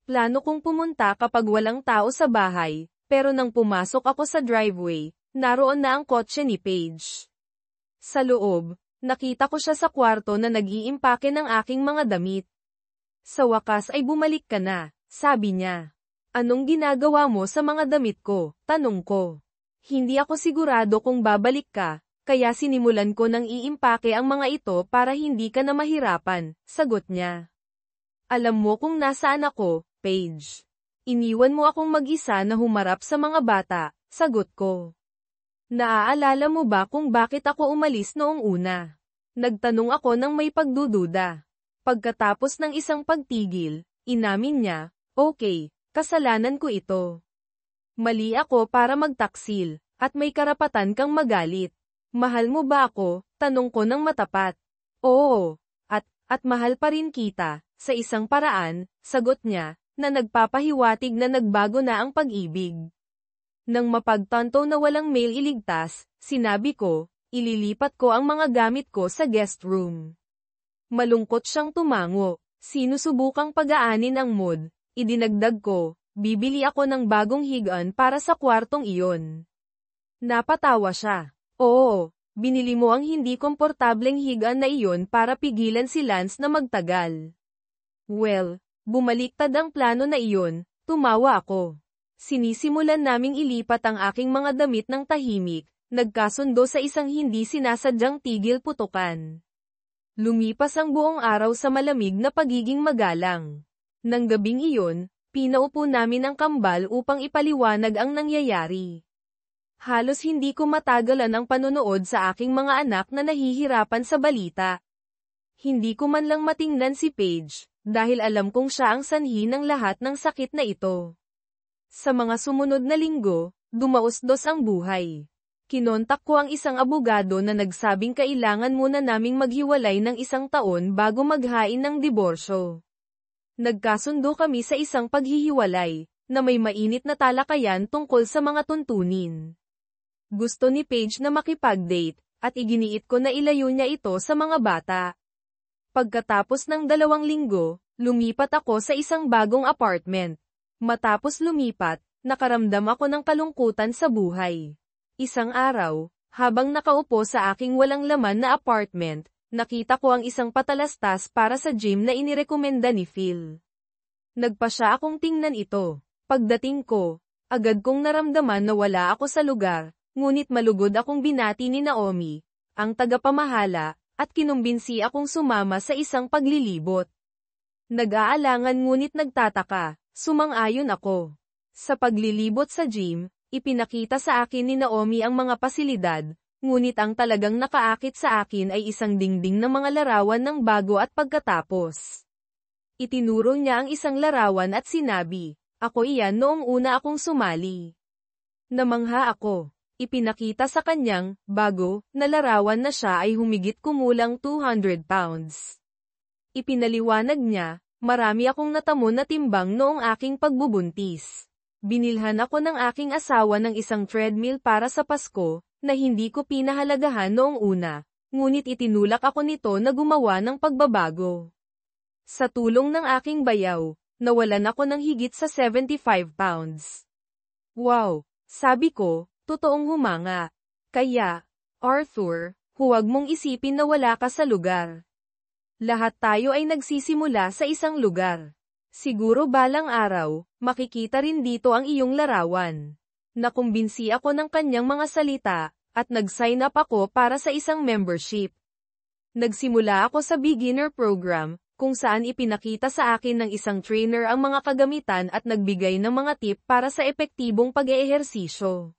Plano kong pumunta kapag walang tao sa bahay, pero nang pumasok ako sa driveway, naroon na ang kotse ni Paige. Sa loob, nakita ko siya sa kwarto na nag-iimpake ng aking mga damit. Sa wakas ay bumalik ka na, sabi niya. Anong ginagawa mo sa mga damit ko? Tanong ko. Hindi ako sigurado kung babalik ka, kaya sinimulan ko nang iimpake ang mga ito para hindi ka na mahirapan, sagot niya. Alam mo kung nasaan ako, Paige. Iniwan mo akong mag-isa na humarap sa mga bata, sagot ko. Naaalala mo ba kung bakit ako umalis noong una? Nagtanong ako ng may pagdududa. Pagkatapos ng isang pagtigil, inamin niya, okay, kasalanan ko ito. Mali ako para magtaksil, at may karapatan kang magalit. Mahal mo ba ako? Tanong ko ng matapat. Oo, at mahal pa rin kita, sa isang paraan, sagot niya, na nagpapahiwatig na nagbago na ang pag-ibig. Nang mapagtanto na walang mail iligtas, sinabi ko, ililipat ko ang mga gamit ko sa guest room. Malungkot siyang tumango, sinusubukang pag-aanin ang mood, idinagdag ko, bibili ako ng bagong higaan para sa kwartong iyon. Napatawa siya. Oo, binili mo ang hindi komportableng higaan na iyon para pigilan si Lance na magtagal. Well, bumaliktad ang plano na iyon, tumawa ako. Sinisimulan naming ilipat ang aking mga damit ng tahimik, nagkasundo sa isang hindi sinasadyang tigil putukan. Lumipas ang buong araw sa malamig na pagiging magalang. Nang gabing iyon, pinaupo namin ang kambal upang ipaliwanag ang nangyayari. Halos hindi ko matagalan ang panonood sa aking mga anak na nahihirapan sa balita. Hindi ko man lang matingnan si Paige, dahil alam kong siya ang sanhi ng lahat ng sakit na ito. Sa mga sumunod na linggo, dumausdos ang buhay. Kinontak ko ang isang abogado na nagsabing kailangan muna naming maghiwalay ng 1 taon bago maghain ng diborsyo. Nagkasundo kami sa isang paghihiwalay, na may mainit na talakayan tungkol sa mga tuntunin. Gusto ni Paige na makipag-date, at iginiit ko na ilayo niya ito sa mga bata. Pagkatapos ng 2 linggo, lumipat ako sa isang bagong apartment. Matapos lumipat, nakaramdam ako ng kalungkutan sa buhay. Isang araw, habang nakaupo sa aking walang laman na apartment, nakita ko ang isang patalastas para sa gym na inirekomenda ni Phil. Nagpa siya akong tingnan ito. Pagdating ko, agad kong naramdaman na wala ako sa lugar, ngunit malugod akong binati ni Naomi, ang tagapamahala, at kinumbinsi akong sumama sa isang paglilibot. Nag-aalangan ngunit nagtataka, sumang-ayon ako. Sa paglilibot sa gym, Ipinakita sa akin ni Naomi ang mga pasilidad, ngunit ang talagang nakaakit sa akin ay isang dingding ng mga larawan ng bago at pagkatapos. Itinuro niya ang isang larawan at sinabi, "Ako iyan noong una akong sumali." Namangha ako. Ipinakita sa kanyang, bago, na larawan na siya ay humigit kumulang 200 pounds. Ipinaliwanag niya, "Marami akong natamo na timbang noong aking pagbubuntis. Binilhan ako ng aking asawa ng isang treadmill para sa Pasko, na hindi ko pinahalagahan noong una, ngunit itinulak ako nito na gumawa ng pagbabago. Sa tulong ng aking bayaw, nawalan ako ng higit sa 75 pounds. Wow!" Sabi ko, totoong humanga. Kaya, Arthur, huwag mong isipin na wala ka sa lugar. Lahat tayo ay nagsisimula sa isang lugar. Siguro balang araw, makikita rin dito ang iyong larawan. Nakumbinsi ako ng kanyang mga salita, at nag-sign up ako para sa isang membership. Nagsimula ako sa beginner program, kung saan ipinakita sa akin ng isang trainer ang mga kagamitan at nagbigay ng mga tip para sa epektibong pag-eehersisyo.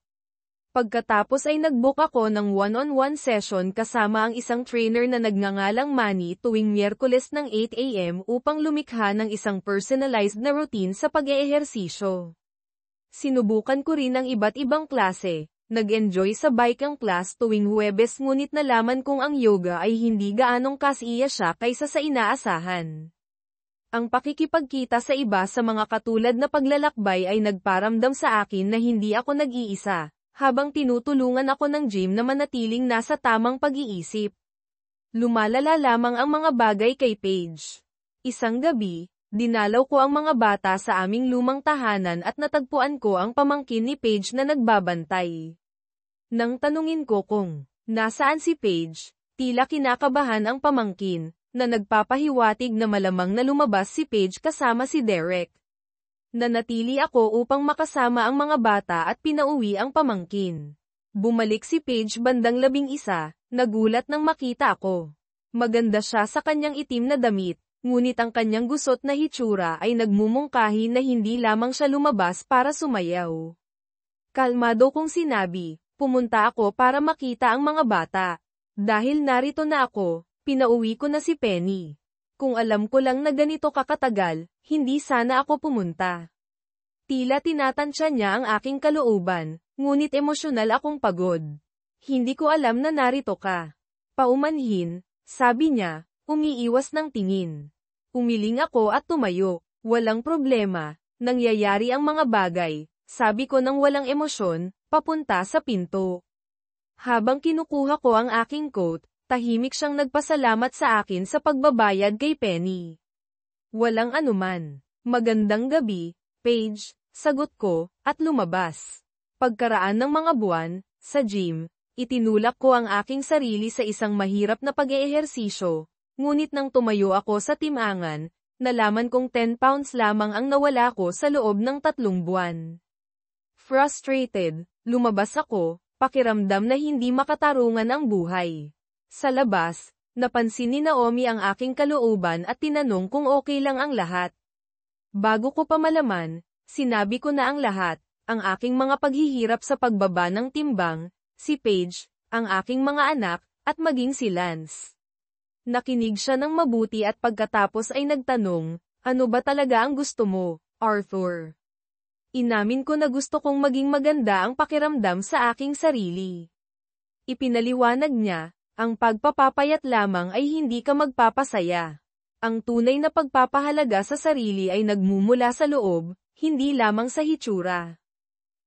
Pagkatapos ay nag-book ako ng one-on-one session kasama ang isang trainer na nagngangalang Manny tuwing Miyerkules ng 8 AM upang lumikha ng isang personalized na routine sa pag-eehersisyo. Sinubukan ko rin ang iba't ibang klase. Nag-enjoy sa bike class tuwing Huwebes ngunit nalaman kong ang yoga ay hindi gaanong kasiya siya kaysa sa inaasahan. Ang pakikipagkita sa iba sa mga katulad na paglalakbay ay nagparamdam sa akin na hindi ako nag-iisa, habang tinutulungan ako ng gym na manatiling nasa tamang pag-iisip. Lumalala lamang ang mga bagay kay Paige. Isang gabi, dinalaw ko ang mga bata sa aming lumang tahanan at natagpuan ko ang pamangkin ni Paige na nagbabantay. Nang tanungin ko kung nasaan si Paige, tila kinakabahan ang pamangkin, na nagpapahiwatig na malamang na lumabas si Paige kasama si Derek. Nanatili ako upang makasama ang mga bata at pinauwi ang pamangkin. Bumalik si Paige bandang 11, nagulat nang makita ako. Maganda siya sa kanyang itim na damit, ngunit ang kanyang gusot na hitsura ay nagmumungkahi na hindi lamang siya lumabas para sumayaw. Kalmado kong sinabi, pumunta ako para makita ang mga bata. Dahil narito na ako, pinauwi ko na si Penny. Kung alam ko lang na ganito kakatagal, hindi sana ako pumunta. Tila tinatansya niya ang aking kalooban, ngunit emosyonal akong pagod. Hindi ko alam na narito ka. Paumanhin, sabi niya, umiiwas ng tingin. Umiling ako at tumayo. Walang problema, nangyayari ang mga bagay, sabi ko nang walang emosyon, papunta sa pinto. Habang kinukuha ko ang aking coat, tahimik siyang nagpasalamat sa akin sa pagbabayad kay Penny. Walang anuman. Magandang gabi, Paige, sagot ko, at lumabas. Pagkaraan ng mga buwan, sa gym, itinulak ko ang aking sarili sa isang mahirap na pag-eehersisyo, ngunit nang tumayo ako sa timangan, nalaman kong 10 pounds lamang ang nawala ko sa loob ng 3 buwan. Frustrated, lumabas ako, pakiramdam na hindi makatarungan ang buhay. Sa labas, napansin ni Naomi ang aking kalooban at tinanong kung okay lang ang lahat. Bago ko pa malaman, sinabi ko na ang lahat, ang aking mga paghihirap sa pagbaba ng timbang, si Paige, ang aking mga anak, at maging si Lance. Nakinig siya ng mabuti at pagkatapos ay nagtanong, ano ba talaga ang gusto mo, Arthur? Inamin ko na gusto kong maging maganda ang pakiramdam sa aking sarili. Ipinaliwanag niya, ang pagpapapayat lamang ay hindi ka magpapasaya. Ang tunay na pagpapahalaga sa sarili ay nagmumula sa loob, hindi lamang sa hitsura.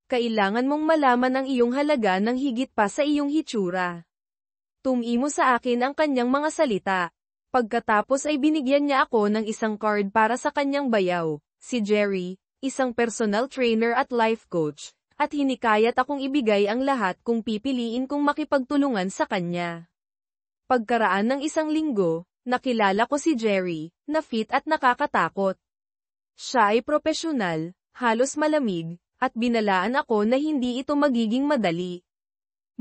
Kailangan mong malaman ang iyong halaga ng higit pa sa iyong hitsura. Tumimo sa akin ang kanyang mga salita. Pagkatapos ay binigyan niya ako ng isang card para sa kanyang bayaw, si Jerry, isang personal trainer at life coach, at hinikayat akong ibigay ang lahat kung pipiliin kong makipagtulungan sa kanya. Pagkaraan ng isang linggo, nakilala ko si Jerry, na fit at nakakatakot. Siya ay propesyonal, halos malamig, at binalaan ako na hindi ito magiging madali.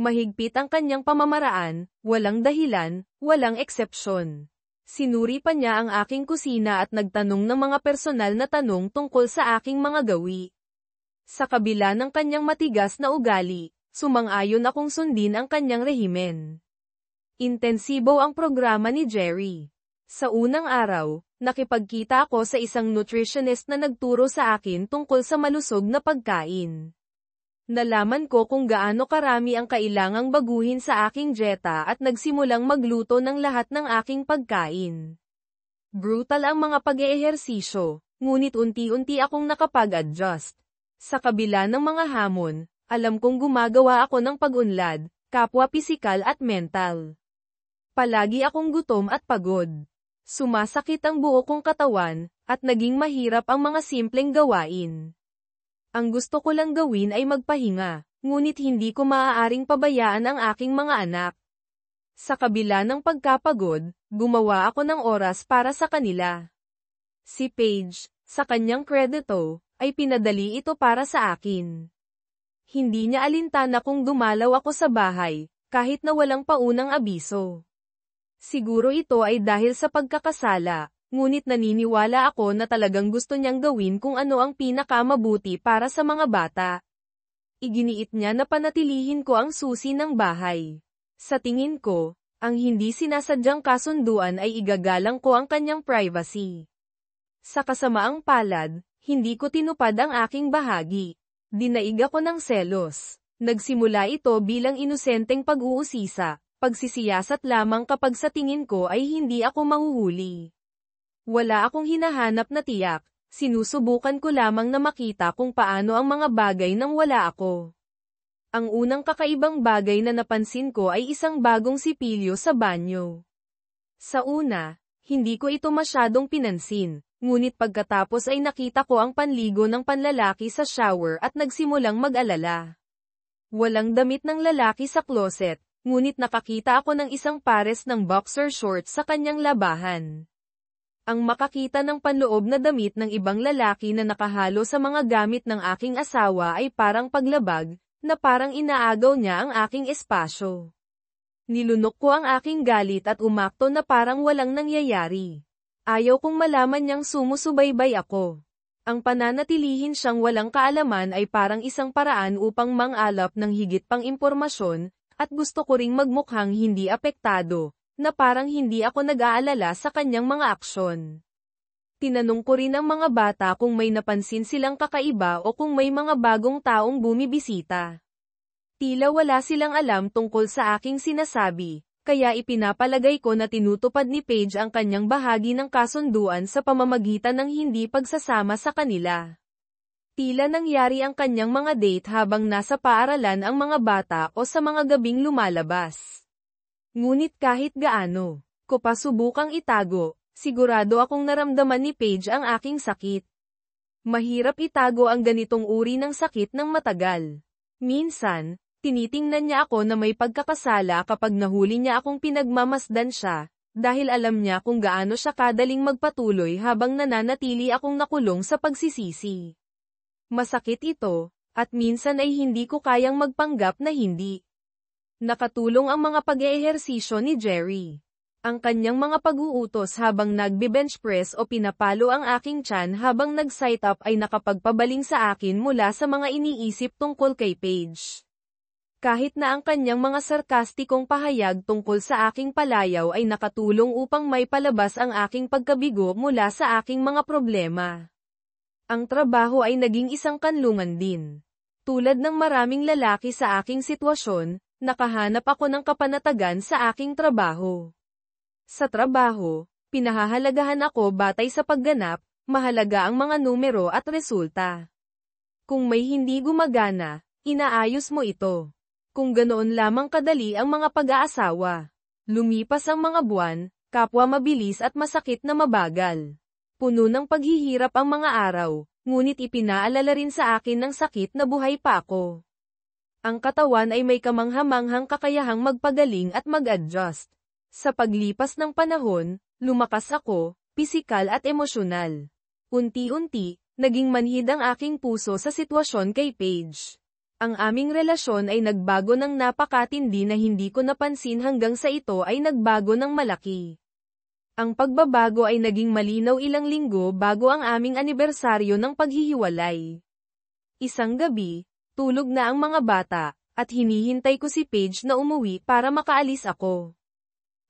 Mahigpit ang kanyang pamamaraan, walang dahilan, walang eksepsyon. Sinuri pa niya ang aking kusina at nagtanong ng mga personal na tanong tungkol sa aking mga gawi. Sa kabila ng kanyang matigas na ugali, sumang-ayon akong sundin ang kanyang rehimen. Intensibo ang programa ni Jerry. Sa unang araw, nakipagkita ako sa isang nutritionist na nagturo sa akin tungkol sa malusog na pagkain. Nalaman ko kung gaano karami ang kailangang baguhin sa aking dieta at nagsimulang magluto ng lahat ng aking pagkain. Brutal ang mga pag-eehersisyo, ngunit unti-unti akong nakapag-adjust. Sa kabila ng mga hamon, alam kong gumagawa ako ng pag-unlad, kapwa pisikal at mental. Palagi akong gutom at pagod. Sumasakit ang buo kong katawan, at naging mahirap ang mga simpleng gawain. Ang gusto ko lang gawin ay magpahinga, ngunit hindi ko maaaring pabayaan ang aking mga anak. Sa kabila ng pagkapagod, gumawa ako ng oras para sa kanila. Si Paige, sa kanyang kredito, ay pinadali ito para sa akin. Hindi niya alintana kung dumalaw ako sa bahay, kahit na walang paunang abiso. Siguro ito ay dahil sa pagkakasala, ngunit naniniwala ako na talagang gusto niyang gawin kung ano ang pinakamabuti para sa mga bata. Iginiit niya na panatilihin ko ang susi ng bahay. Sa tingin ko, ang hindi sinasadyang kasunduan ay igagalang ko ang kanyang privacy. Sa kasamaang palad, hindi ko tinupad ang aking bahagi. Dinaig ako ng selos. Nagsimula ito bilang inosenteng pag-uusisa, pagsisiyasat lamang kapag sa tingin ko ay hindi ako mahuhuli. Wala akong hinahanap na tiyak, sinusubukan ko lamang na makita kung paano ang mga bagay nang wala ako. Ang unang kakaibang bagay na napansin ko ay isang bagong sipilyo sa banyo. Sa una, hindi ko ito masyadong pinansin, ngunit pagkatapos ay nakita ko ang panligo ng panlalaki sa shower at nagsimulang mag-alala. Walang damit ng lalaki sa closet, ngunit nakakita ako ng isang pares ng boxer shorts sa kanyang labahan. Ang makakita ng panloob na damit ng ibang lalaki na nakahalo sa mga gamit ng aking asawa ay parang paglabag, na parang inaagaw niya ang aking espasyo. Nilunok ko ang aking galit at umakto na parang walang nangyayari. Ayaw kong malaman niyang sumusubaybay ako. Ang pananatilihin siyang walang kaalaman ay parang isang paraan upang mang-alap ng higit pang impormasyon, at gusto ko ring magmukhang hindi apektado, na parang hindi ako nag-aalala sa kanyang mga aksyon. Tinanong ko rin ang mga bata kung may napansin silang kakaiba o kung may mga bagong taong bumibisita. Tila wala silang alam tungkol sa aking sinasabi, kaya ipinapalagay ko na tinutupad ni Paige ang kanyang bahagi ng kasunduan sa pamamagitan ng hindi pagsasama sa kanila. Tila nangyari ang kanyang mga date habang nasa paaralan ang mga bata o sa mga gabing lumalabas. Ngunit kahit gaano ko pa subukang itago, sigurado akong naramdaman ni Paige ang aking sakit. Mahirap itago ang ganitong uri ng sakit ng matagal. Minsan, tinitingnan niya ako na may pagkakasala kapag nahuli niya akong pinagmamasdan siya, dahil alam niya kung gaano siya kadaling magpatuloy habang nananatili akong nakulong sa pagsisisi. Masakit ito, at minsan ay hindi ko kayang magpanggap na hindi. Nakatulong ang mga pag-eehersisyo ni Jerry. Ang kanyang mga pag-uutos habang nagbe-bench press o pinapalo ang aking tiyan habang nag-sit up ay nakapagpabaling sa akin mula sa mga iniisip tungkol kay Paige. Kahit na ang kanyang mga sarkastikong pahayag tungkol sa aking palayaw ay nakatulong upang may palabas ang aking pagkabigo mula sa aking mga problema. Ang trabaho ay naging isang kanlungan din. Tulad ng maraming lalaki sa aking sitwasyon, nakahanap ako ng kapanatagan sa aking trabaho. Sa trabaho, pinahahalagahan ako batay sa pagganap, mahalaga ang mga numero at resulta. Kung may hindi gumagana, inaayos mo ito. Kung ganoon lamang kadali ang mga pag-aasawa. Lumipas ang mga buwan, kapwa mabilis at masakit na mabagal. Puno ng paghihirap ang mga araw, ngunit ipinaalala rin sa akin ng sakit na buhay pa ako. Ang katawan ay may kamangha-manghang kakayahang magpagaling at mag-adjust. Sa paglipas ng panahon, lumakas ako, pisikal at emosyonal. Unti-unti, naging manhid ang aking puso sa sitwasyon kay Paige. Ang aming relasyon ay nagbago ng napakatindi na hindi ko napansin hanggang sa ito ay nagbago ng malaki. Ang pagbabago ay naging malinaw ilang linggo bago ang aming anibersaryo ng paghihiwalay. Isang gabi, tulog na ang mga bata, at hinihintay ko si Paige na umuwi para makaalis ako.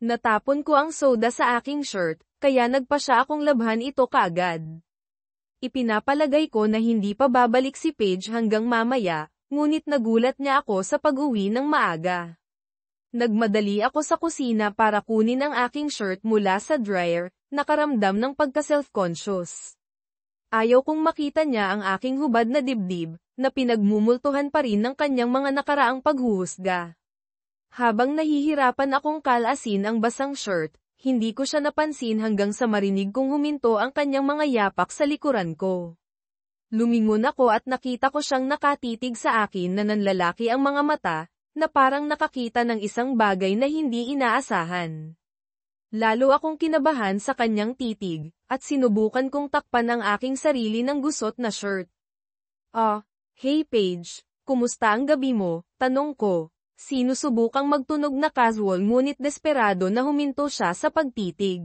Natapon ko ang soda sa aking shirt, kaya nagpa siya akong labhan ito kaagad. Ipinapalagay ko na hindi pa babalik si Paige hanggang mamaya, ngunit nagulat niya ako sa pag-uwi ng maaga. Nagmadali ako sa kusina para kunin ang aking shirt mula sa dryer, nakaramdam ng pagka-self-conscious. Ayaw kong makita niya ang aking hubad na dibdib, na pinagmumultuhan pa rin ng kanyang mga nakaraang paghuhusga. Habang nahihirapan akong kalasin ang basang shirt, hindi ko siya napansin hanggang sa marinig kong huminto ang kanyang mga yapak sa likuran ko. Lumingon ako at nakita ko siyang nakatitig sa akin na nanlalaki ang mga mata, na parang nakakita ng isang bagay na hindi inaasahan. Lalo akong kinabahan sa kanyang titig, at sinubukan kong takpan ang aking sarili ng gusot na shirt. Hey Paige, kumusta ang gabi mo? Tanong ko. Sinusubukang magtunog na casual ngunit desperado na huminto siya sa pagtitig.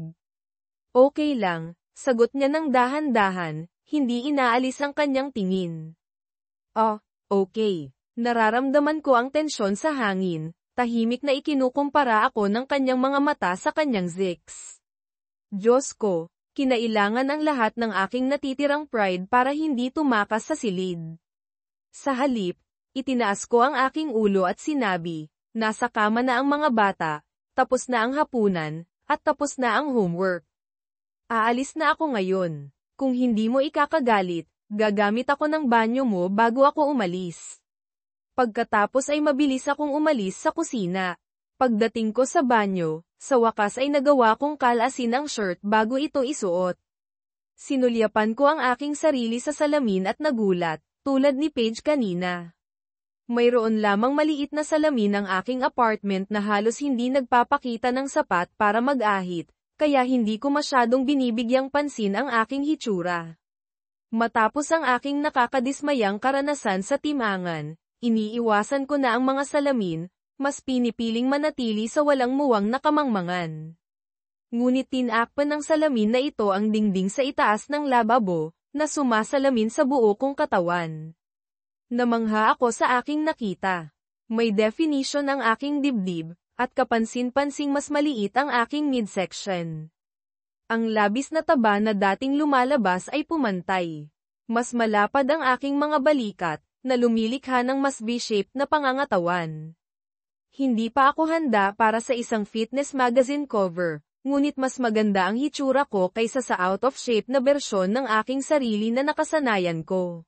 Okay lang, sagot niya ng dahan-dahan, hindi inaalis ang kanyang tingin. Okay. Nararamdaman ko ang tensyon sa hangin, tahimik na ikinukumpara ako ng kanyang mga mata sa kanyang ziks. Diyos ko, kinailangan ang lahat ng aking natitirang pride para hindi tumakas sa silid. Sa halip, itinaas ko ang aking ulo at sinabi, nasa kama na ang mga bata, tapos na ang hapunan, at tapos na ang homework. Aalis na ako ngayon. Kung hindi mo ikakagalit, gagamit ako ng banyo mo bago ako umalis. Pagkatapos ay mabilis akong umalis sa kusina. Pagdating ko sa banyo, sa wakas ay nagawa kong kalasin ang shirt bago ito isuot. Sinulyapan ko ang aking sarili sa salamin at nagulat, tulad ni Paige kanina. Mayroon lamang maliit na salamin ng aking apartment na halos hindi nagpapakita ng sapat para mag-ahit, kaya hindi ko masyadong binibigyang pansin ang aking hitsura. Matapos ang aking nakakadismayang karanasan sa timangan, iniiwasan ko na ang mga salamin, mas pinipiling manatili sa walang muwang na kamangmangan. Ngunit tinakpan ng salamin na ito ang dingding sa itaas ng lababo, na sumasalamin sa buo kong katawan. Namangha ako sa aking nakita. May definition ang aking dibdib, at kapansin-pansing mas maliit ang aking midsection. Ang labis na taba na dating lumalabas ay pumantay. Mas malapad ang aking mga balikat, na lumilikha ng mas V-shaped na pangangatawan. Hindi pa ako handa para sa isang fitness magazine cover, ngunit mas maganda ang hitsura ko kaysa sa out-of-shape na bersyon ng aking sarili na nakasanayan ko.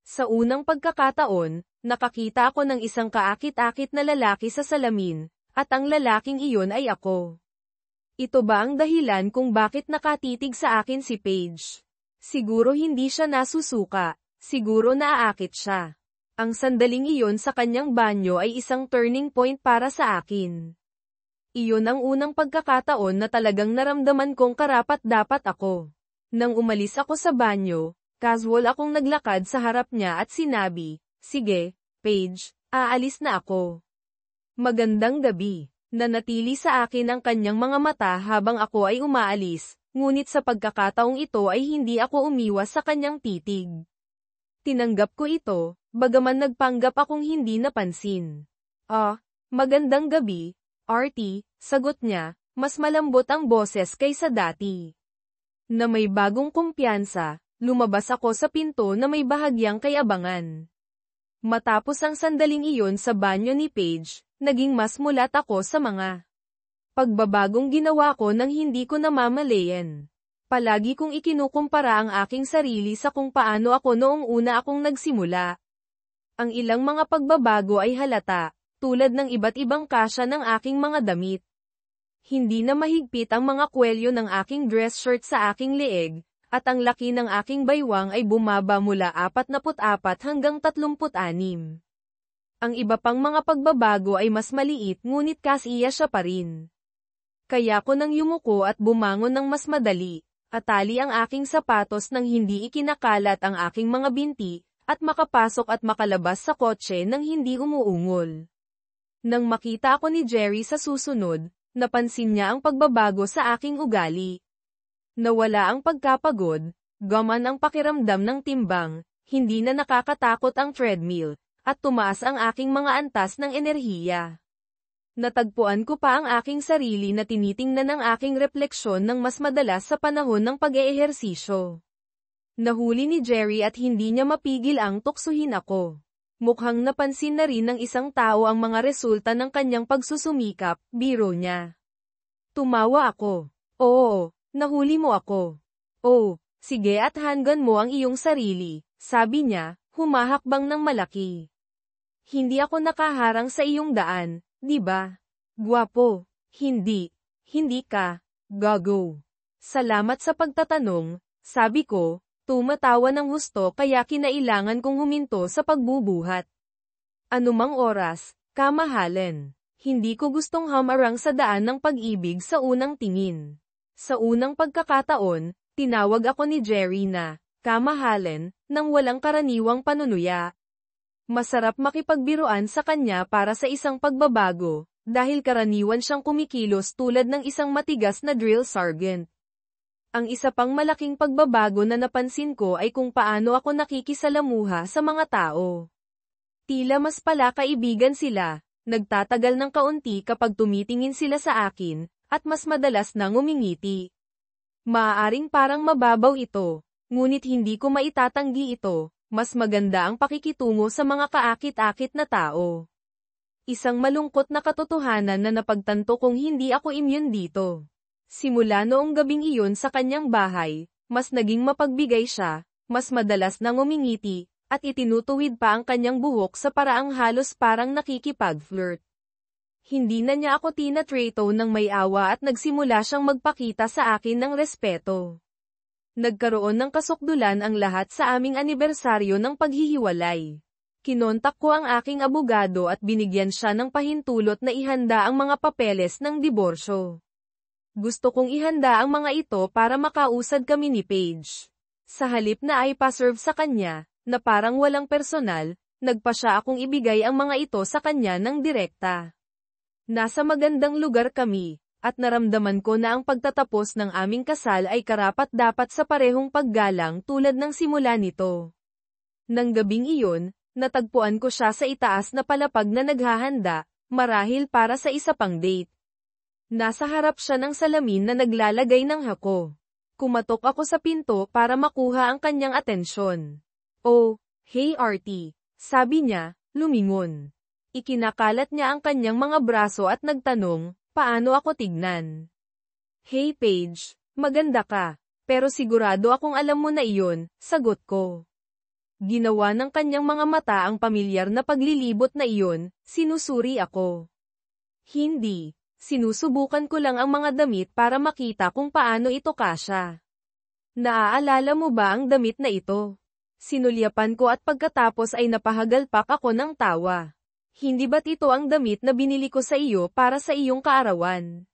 Sa unang pagkakataon, nakakita ako ng isang kaakit-akit na lalaki sa salamin, at ang lalaking iyon ay ako. Ito ba ang dahilan kung bakit nakatitig sa akin si Paige? Siguro hindi siya nasusuka. Siguro naaakit siya. Ang sandaling iyon sa kanyang banyo ay isang turning point para sa akin. Iyon ang unang pagkakataon na talagang naramdaman kong karapat-dapat ako. Nang umalis ako sa banyo, casual akong naglakad sa harap niya at sinabi, sige, Paige, aalis na ako. Magandang gabi. Nanatili sa akin ang kanyang mga mata habang ako ay umaalis, ngunit sa pagkakataong ito ay hindi ako umiwas sa kanyang titig. Tinanggap ko ito, bagaman nagpanggap akong hindi napansin. Magandang gabi, Artie, sagot niya, mas malambot ang boses kaysa dati. Na may bagong kumpiyansa, lumabas ako sa pinto na may bahagyang kayabangan. Matapos ang sandaling iyon sa banyo ni Paige, naging mas mulat ako sa mga pagbabagong ginawa ko nang hindi ko namamalayan. Palagi kong ikinukumpara ang aking sarili sa kung paano ako noong una akong nagsimula. Ang ilang mga pagbabago ay halata, tulad ng iba't ibang kasya ng aking mga damit. Hindi na mahigpit ang mga kwelyo ng aking dress shirt sa aking leeg, at ang laki ng aking baywang ay bumaba mula 44 hanggang 36. Ang iba pang mga pagbabago ay mas maliit ngunit kasiya siya pa rin. Kaya ko nang yumuko at bumangon ng mas madali. Atali ang aking sapatos nang hindi ikinakalat ang aking mga binti, at makapasok at makalabas sa kotse nang hindi umuungol. Nang makita ako ni Jerry sa susunod, napansin niya ang pagbabago sa aking ugali. Nawala ang pagkapagod, gaman ang pakiramdam ng timbang, Hindi na nakakatakot ang treadmill, at tumaas ang aking mga antas ng enerhiya. Natagpuan ko pa ang aking sarili na tinitingnan ang aking refleksyon ng mas madalas sa panahon ng pag-eehersisyo. Nahuli ni Jerry at hindi niya mapigil ang tuksuhin ako. Mukhang napansin na rin ng isang tao ang mga resulta ng kanyang pagsusumikap, biro niya. Tumawa ako. Oo, nahuli mo ako. Oh, sige at hanggan mo ang iyong sarili, sabi niya, humahakbang ng malaki. Hindi ako nakaharang sa iyong daan, di ba? Gwapo. Hindi. Hindi ka. Gago. Salamat sa pagtatanong, sabi ko, tumatawa ng husto kaya kinailangan kong huminto sa pagbubuhat. Anumang oras, kamahalan. Hindi ko gustong hamarang sa daan ng pag-ibig sa unang tingin. Sa unang pagkakataon, tinawag ako ni Jerry na, kamahalan, nang walang karaniwang panunuya. Masarap makipagbiruan sa kanya para sa isang pagbabago, dahil karaniwan siyang kumikilos tulad ng isang matigas na drill sergeant. Ang isa pang malaking pagbabago na napansin ko ay kung paano ako nakikisalamuha sa mga tao. Tila mas pala kaibigan sila, nagtatagal ng kaunti kapag tumitingin sila sa akin, at mas madalas nang umingiti. Maaaring parang mababaw ito, ngunit hindi ko maitatanggi ito, mas maganda ang pakikitungo sa mga kaakit-akit na tao. Isang malungkot na katotohanan na napagtanto kong hindi ako immune dito. Simula noong gabing iyon sa kanyang bahay, mas naging mapagbigay siya, mas madalas nang umingiti, at itinutuwid pa ang kanyang buhok sa paraang halos parang nakikipag-flirt. Hindi na niya ako tinatrato ng may awa at nagsimula siyang magpakita sa akin ng respeto. Nagkaroon ng kasukdulan ang lahat sa aming anibersaryo ng paghihiwalay. Kinontak ko ang aking abogado at binigyan siya ng pahintulot na ihanda ang mga papeles ng diborsyo. Gusto kong ihanda ang mga ito para makausad kami ni Paige. Sa halip na ay pa-serve sa kanya, na parang walang personal, nagpa siya akong ibigay ang mga ito sa kanya ng direkta. Nasa magandang lugar kami, at naramdaman ko na ang pagtatapos ng aming kasal ay karapat-dapat sa parehong paggalang tulad ng simula nito. Nang gabing iyon, natagpuan ko siya sa itaas na palapag na naghahanda, marahil para sa isa pang date. Nasa harap siya ng salamin na naglalagay ng hako. Kumatok ako sa pinto para makuha ang kanyang atensyon. Oh, hey Artie, sabi niya, lumingon. Ikinakalat niya ang kanyang mga braso at nagtanong, paano ako tignan? Hey Paige, maganda ka, pero sigurado akong alam mo na iyon, sagot ko. Ginawa ng kanyang mga mata ang pamilyar na paglilibot na iyon, sinusuri ako. Hindi. Sinusubukan ko lang ang mga damit para makita kung paano ito kasya. Naaalala mo ba ang damit na ito? Sinulyapan ko at pagkatapos ay napahagalpak ako ng tawa. Hindi ba't ito ang damit na binili ko sa iyo para sa iyong kaarawan?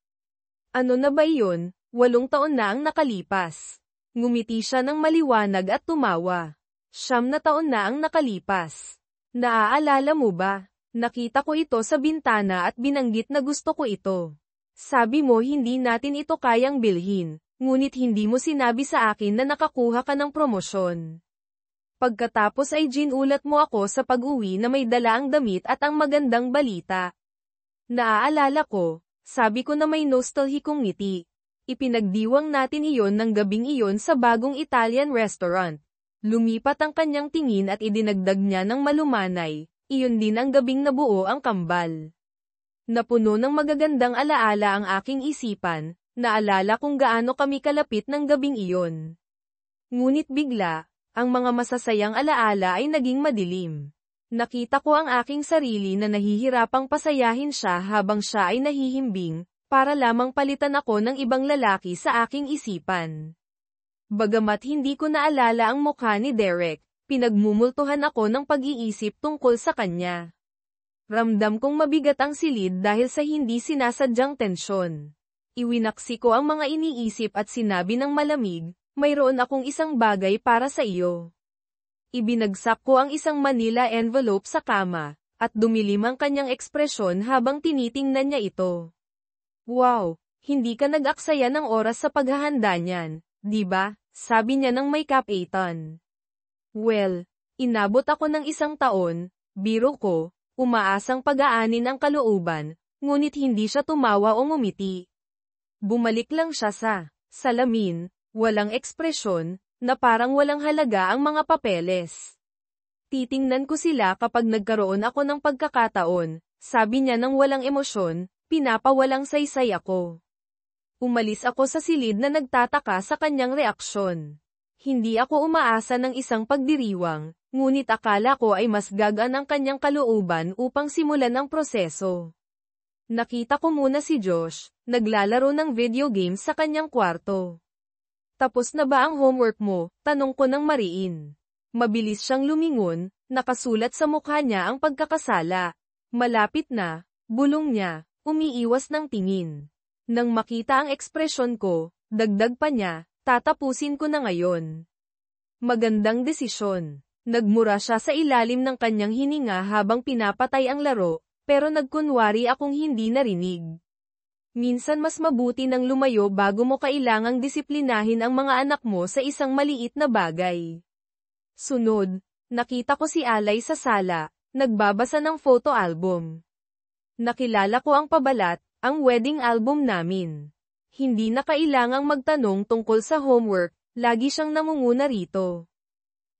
Ano na ba iyon? 8 taon na ang nakalipas. Ngumiti siya ng maliwanag at tumawa. 9 taon na ang nakalipas. Naaalala mo ba? Nakita ko ito sa bintana at binanggit na gusto ko ito. Sabi mo hindi natin ito kayang bilhin, ngunit hindi mo sinabi sa akin na nakakuha ka ng promosyon. Pagkatapos ay ginulat mo ako sa pag-uwi na may dala ang damit at ang magandang balita. Naaalala ko, sabi ko na may nostalhikong ngiti. Ipinagdiwang natin iyon ng gabing iyon sa bagong Italian restaurant. Lumipat ang kanyang tingin at idinagdag niya ng malumanay. Iyon din ang gabing nabuo ang kambal. Napuno ng magagandang alaala ang aking isipan, naalala kung gaano kami kalapit ng gabing iyon. Ngunit bigla, ang mga masasayang alaala ay naging madilim. Nakita ko ang aking sarili na nahihirapang pasayahin siya habang siya ay nahihimbing, para lamang palitan ako ng ibang lalaki sa aking isipan. Bagamat hindi ko naalala ang mukha ni Derek, pinagmumultuhan ako ng pag-iisip tungkol sa kanya. Ramdam kong mabigat ang silid dahil sa hindi sinasadyang tensyon. Iwinaksi ko ang mga iniisip at sinabi ng malamig, mayroon akong isang bagay para sa iyo. Ibinagsak ko ang isang manila envelope sa kama, at dumilim ang kanyang ekspresyon habang tinitingnan niya ito. Wow, hindi ka nag-aksaya ng oras sa paghahanda niyan, di ba? Sabi niya ng may kapaitan. Well, Inabot ako ng 1 taon, biro ko, umaasang pag-aanin ang kalooban, ngunit hindi siya tumawa o ngumiti. Bumalik lang siya sa salamin, walang ekspresyon, na parang walang halaga ang mga papeles. Titingnan ko sila kapag nagkaroon ako ng pagkakataon, sabi niya nang walang emosyon, pinapawalang saysay ako. Umalis ako sa silid na nagtataka sa kanyang reaksyon. Hindi ako umaasa ng isang pagdiriwang, ngunit akala ko ay mas gagaan ang kanyang kalooban upang simulan ang proseso. Nakita ko muna si Josh, naglalaro ng video games sa kanyang kwarto. Tapos na ba ang homework mo? Tanong ko ng mariin. Mabilis siyang lumingon, nakasulat sa mukha niya ang pagkakasala. Malapit na, bulong niya, umiiwas ng tingin. Nang makita ang ekspresyon ko, dagdag pa niya, tatapusin ko na ngayon. Magandang desisyon. Nagmura siya sa ilalim ng kanyang hininga habang pinapatay ang laro, pero nagkunwari akong hindi narinig. Minsan mas mabuti nang lumayo bago mo kailangang disiplinahin ang mga anak mo sa isang maliit na bagay. Sunod, nakita ko si Alay sa sala, nagbabasa ng photo album. Nakilala ko ang pabalat, ang wedding album namin. Hindi na kailangang magtanong tungkol sa homework, lagi siyang namunguna rito.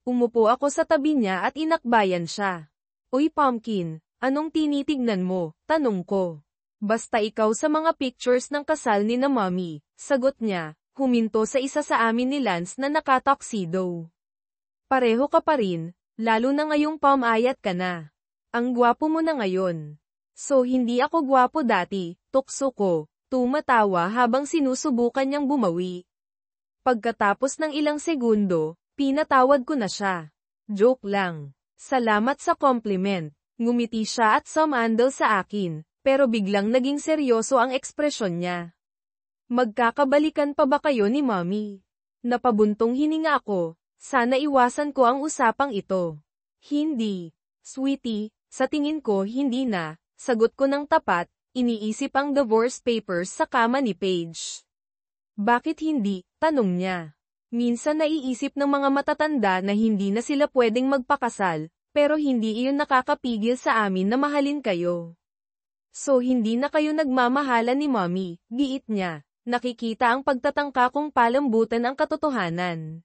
Umupo ako sa tabi niya at inakbayan siya. Uy Pumpkin, anong tinitignan mo? Tanong ko. Basta ikaw sa mga pictures ng kasal ni na Mommy, sagot niya, huminto sa isa sa amin ni Lance na nakatuxedo. Pareho ka pa rin, lalo na ngayong pumayat ka na. Ang gwapo mo na ngayon. So hindi ako gwapo dati, tukso ko, tumatawa habang sinusubukan niyang bumawi. Pagkatapos ng ilang segundo, pinatawad ko na siya. Joke lang. Salamat sa compliment. Ngumiti siya at sumandal sa akin, pero biglang naging seryoso ang ekspresyon niya. Magkakabalikan pa ba kayo ni Mommy? Napabuntong hininga ako, sana iwasan ko ang usapang ito. Hindi. Sweetie, sa tingin ko hindi na, sagot ko ng tapat, iniisip ang divorce papers sa kama ni Paige. Bakit hindi? Tanong niya. Minsan naiisip ng mga matatanda na hindi na sila pwedeng magpakasal, pero hindi iyon nakakapigil sa amin na mahalin kayo. So hindi na kayo nagmamahalan ni Mommy, giit niya. Nakikita ang pagtatangka kong palambutan ang katotohanan.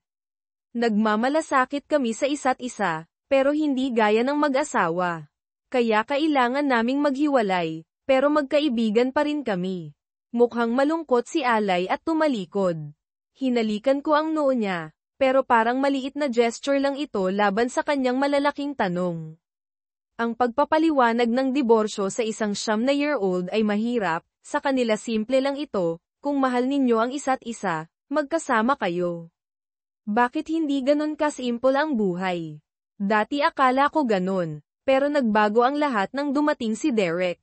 Nagmamalasakit kami sa isa't isa, pero hindi gaya ng mag-asawa. Kaya kailangan naming maghiwalay, pero magkaibigan pa rin kami. Mukhang malungkot si Alay at tumalikod. Hinalikan ko ang noo niya, pero parang maliit na gesture lang ito laban sa kanyang malalaking tanong. Ang pagpapaliwanag ng diborsyo sa isang 9-year-old ay mahirap, sa kanila simple lang ito, kung mahal ninyo ang isa't isa, magkasama kayo. Bakit hindi ganun kasimple ang buhay? Dati akala ko ganun, pero nagbago ang lahat nang dumating si Derek.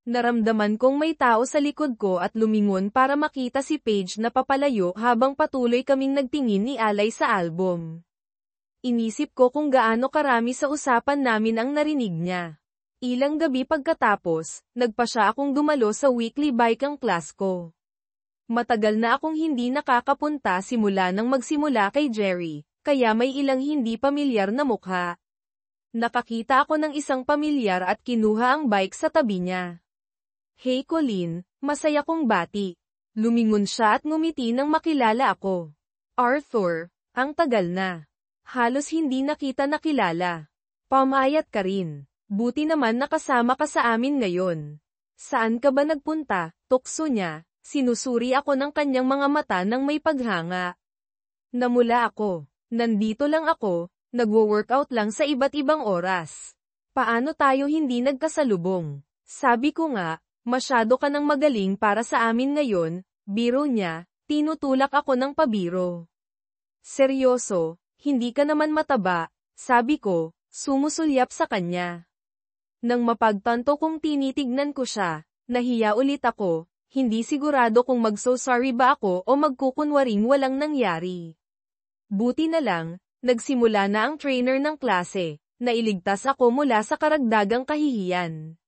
Naramdaman kong may tao sa likod ko at lumingon para makita si Paige na papalayo habang patuloy kaming nagtingin ni Alay sa album. Inisip ko kung gaano karami sa usapan namin ang narinig niya. Ilang gabi pagkatapos, nagpa siya akong dumalo sa weekly biking class ko. Matagal na akong hindi nakakapunta simula nang magsimula kay Jerry, kaya may ilang hindi pamilyar na mukha. Nakakita ako ng isang pamilyar at kinuha ang bike sa tabi niya. Hey Colleen, masaya kong bati. Lumingon siya at ngumiti nang makilala ako. Arthur, ang tagal na. Halos hindi nakita nakilala. Pamayat ka rin. Buti naman nakasama ka sa amin ngayon. Saan ka ba nagpunta? Tukso niya. Sinusuri ako ng kanyang mga mata nang may paghanga. Namula ako. Nandito lang ako, nagwo-workout lang sa iba't ibang oras. Paano tayo hindi nagkasalubong? Sabi ko nga, masyado ka nang magaling para sa amin ngayon, biro niya, tinutulak ako ng pabiro. Seryoso, hindi ka naman mataba, sabi ko, sumusulyap sa kanya. Nang mapagtanto kong tinitignan ko siya, nahiya ulit ako, hindi sigurado kung mag-so sorry ba ako o magkukunwaring walang nangyari. Buti na lang, nagsimula na ang trainer ng klase, nailigtas ako mula sa karagdagang kahihiyan.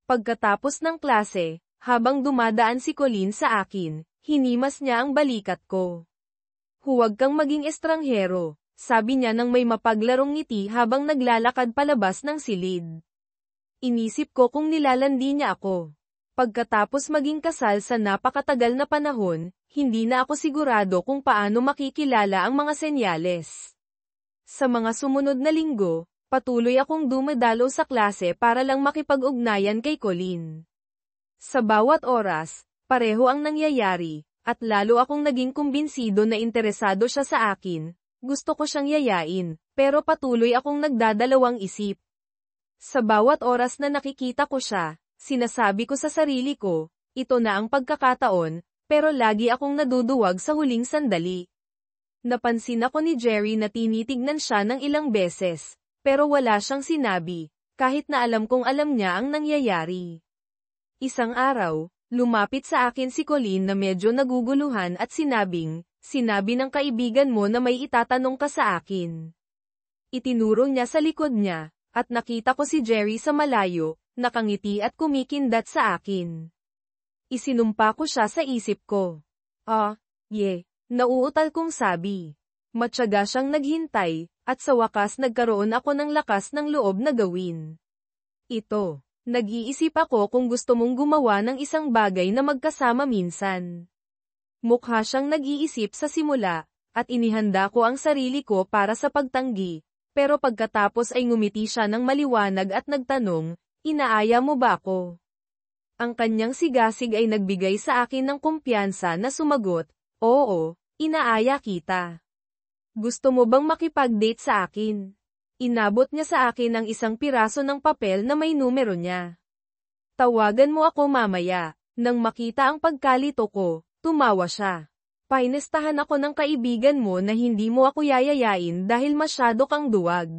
Pagkatapos ng klase, habang dumadaan si Colleen sa akin, hinimas niya ang balikat ko. Huwag kang maging estranghero, sabi niya nang may mapaglarong ngiti habang naglalakad palabas ng silid. Inisip ko kung nilalandi niya ako. Pagkatapos maging kasal sa napakatagal na panahon, hindi na ako sigurado kung paano makikilala ang mga senyales. Sa mga sumunod na linggo, patuloy akong dumadalo sa klase para lang makipag-ugnayan kay Colleen. Sa bawat oras, pareho ang nangyayari, at lalo akong naging kumbinsido na interesado siya sa akin. Gusto ko siyang yayain, pero patuloy akong nagdadalawang isip. Sa bawat oras na nakikita ko siya, sinasabi ko sa sarili ko, ito na ang pagkakataon, pero lagi akong naduduwag sa huling sandali. Napansin ako ni Jerry na tinitignan siya ng ilang beses, pero wala siyang sinabi, kahit na alam kong alam niya ang nangyayari. Isang araw, lumapit sa akin si Colleen na medyo naguguluhan at sinabi ng kaibigan mo na may itatanong ka sa akin. Itinuro niya sa likod niya, at nakita ko si Jerry sa malayo, nakangiti at kumikindat sa akin. Isinumpa ko siya sa isip ko. Nauutal kong sabi. Matyaga siyang naghintay, at sa wakas nagkaroon ako ng lakas ng loob na gawin ito. Nag-iisip ako kung gusto mong gumawa ng isang bagay na magkasama minsan. Mukha siyang nag-iisip sa simula, at inihanda ko ang sarili ko para sa pagtanggi. Pero pagkatapos ay ngumiti siya ng maliwanag at nagtanong, inaaya mo ba ako? Ang kanyang sigasig ay nagbigay sa akin ng kumpiyansa na sumagot, oo, inaaya kita. Gusto mo bang makipag-date sa akin? Inabot niya sa akin ang isang piraso ng papel na may numero niya. Tawagan mo ako mamaya. Nang makita ang pagkalito ko, tumawa siya. Painestahan ako ng kaibigan mo na hindi mo ako yayayain dahil masyado kang duwag.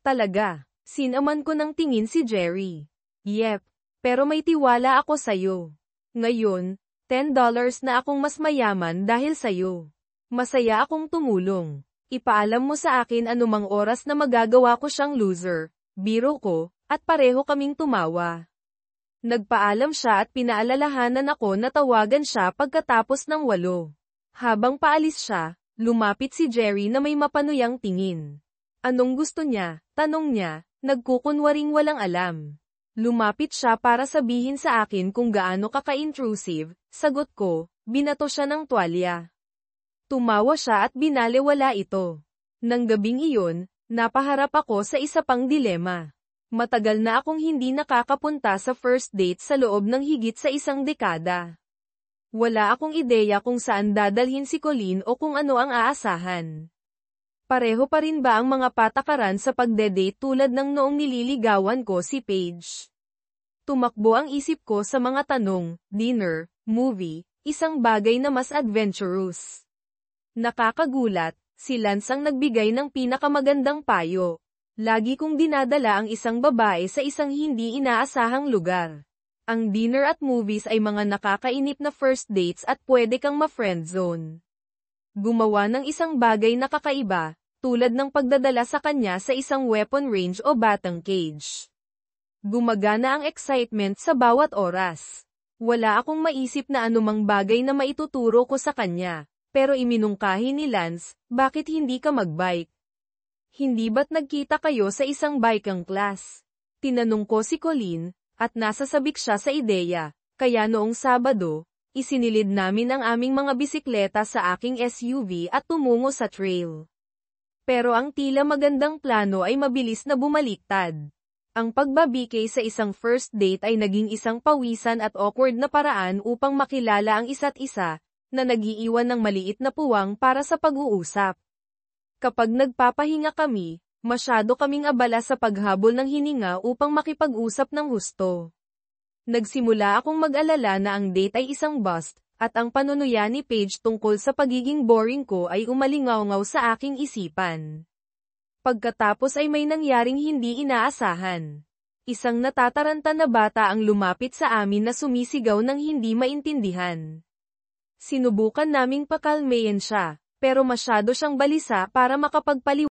Talaga, sinaman ko ng tingin si Jerry. Yep, pero may tiwala ako sa'yo. Ngayon, $10 na akong mas mayaman dahil sa'yo. Masaya akong tumulong. Ipaalam mo sa akin anumang oras na magagawa ko siyang loser, biro ko, at pareho kaming tumawa. Nagpaalam siya at pinaalalahanan ako na tawagan siya pagkatapos ng 8. Habang paalis siya, lumapit si Jerry na may mapanuyang tingin. Anong gusto niya? Tanong niya, nagkukunwaring walang alam. Lumapit siya para sabihin sa akin kung gaano kaka-intrusive, sagot ko, binato siya ng tuwalya. Tumawa siya at binalewala ito. Nang gabing iyon, napaharap ako sa isa pang dilema. Matagal na akong hindi nakakapunta sa first date sa loob ng higit sa 1 dekada. Wala akong ideya kung saan dadalhin si Colleen o kung ano ang aasahan. Pareho pa rin ba ang mga patakaran sa pagde-date tulad ng noong nililigawan ko si Paige? Tumakbo ang isip ko sa mga tanong, dinner, movie, isang bagay na mas adventurous. Nakakagulat, si Lance ang nagbigay ng pinakamagandang payo. Lagi kong dinadala ang isang babae sa isang hindi inaasahang lugar. Ang dinner at movies ay mga nakakainip na first dates at pwede kang ma-friendzone. Gumawa ng isang bagay na kakaiba, tulad ng pagdadala sa kanya sa isang weapon range o batang cage. Gumagana ang excitement sa bawat oras. Wala akong maisip na anumang bagay na maituturo ko sa kanya, pero iminungkahi ni Lance, bakit hindi ka magbike? Hindi ba't nagkita kayo sa isang bikang class? Tinanong ko si Colleen, at nasasabik siya sa ideya, kaya noong Sabado, isinilid namin ang aming mga bisikleta sa aking SUV at tumungo sa trail. Pero ang tila magandang plano ay mabilis na bumaliktad. Ang pagbabikay sa isang first date ay naging isang pawisan at awkward na paraan upang makilala ang isa't isa, na nag-iiwan ng maliit na puwang para sa pag-uusap. Kapag nagpapahinga kami, masyado kaming abala sa paghabol ng hininga upang makipag-usap ng husto. Nagsimula akong mag-alala na ang date ay isang bust, at ang panunuya ni Paige tungkol sa pagiging boring ko ay umalingaw-ngaw sa aking isipan. Pagkatapos ay may nangyaring hindi inaasahan. Isang natataranta na bata ang lumapit sa amin na sumisigaw ng hindi maintindihan. Sinubukan naming pakalmayan siya, pero masyado siyang balisa para makapagpaliwanag.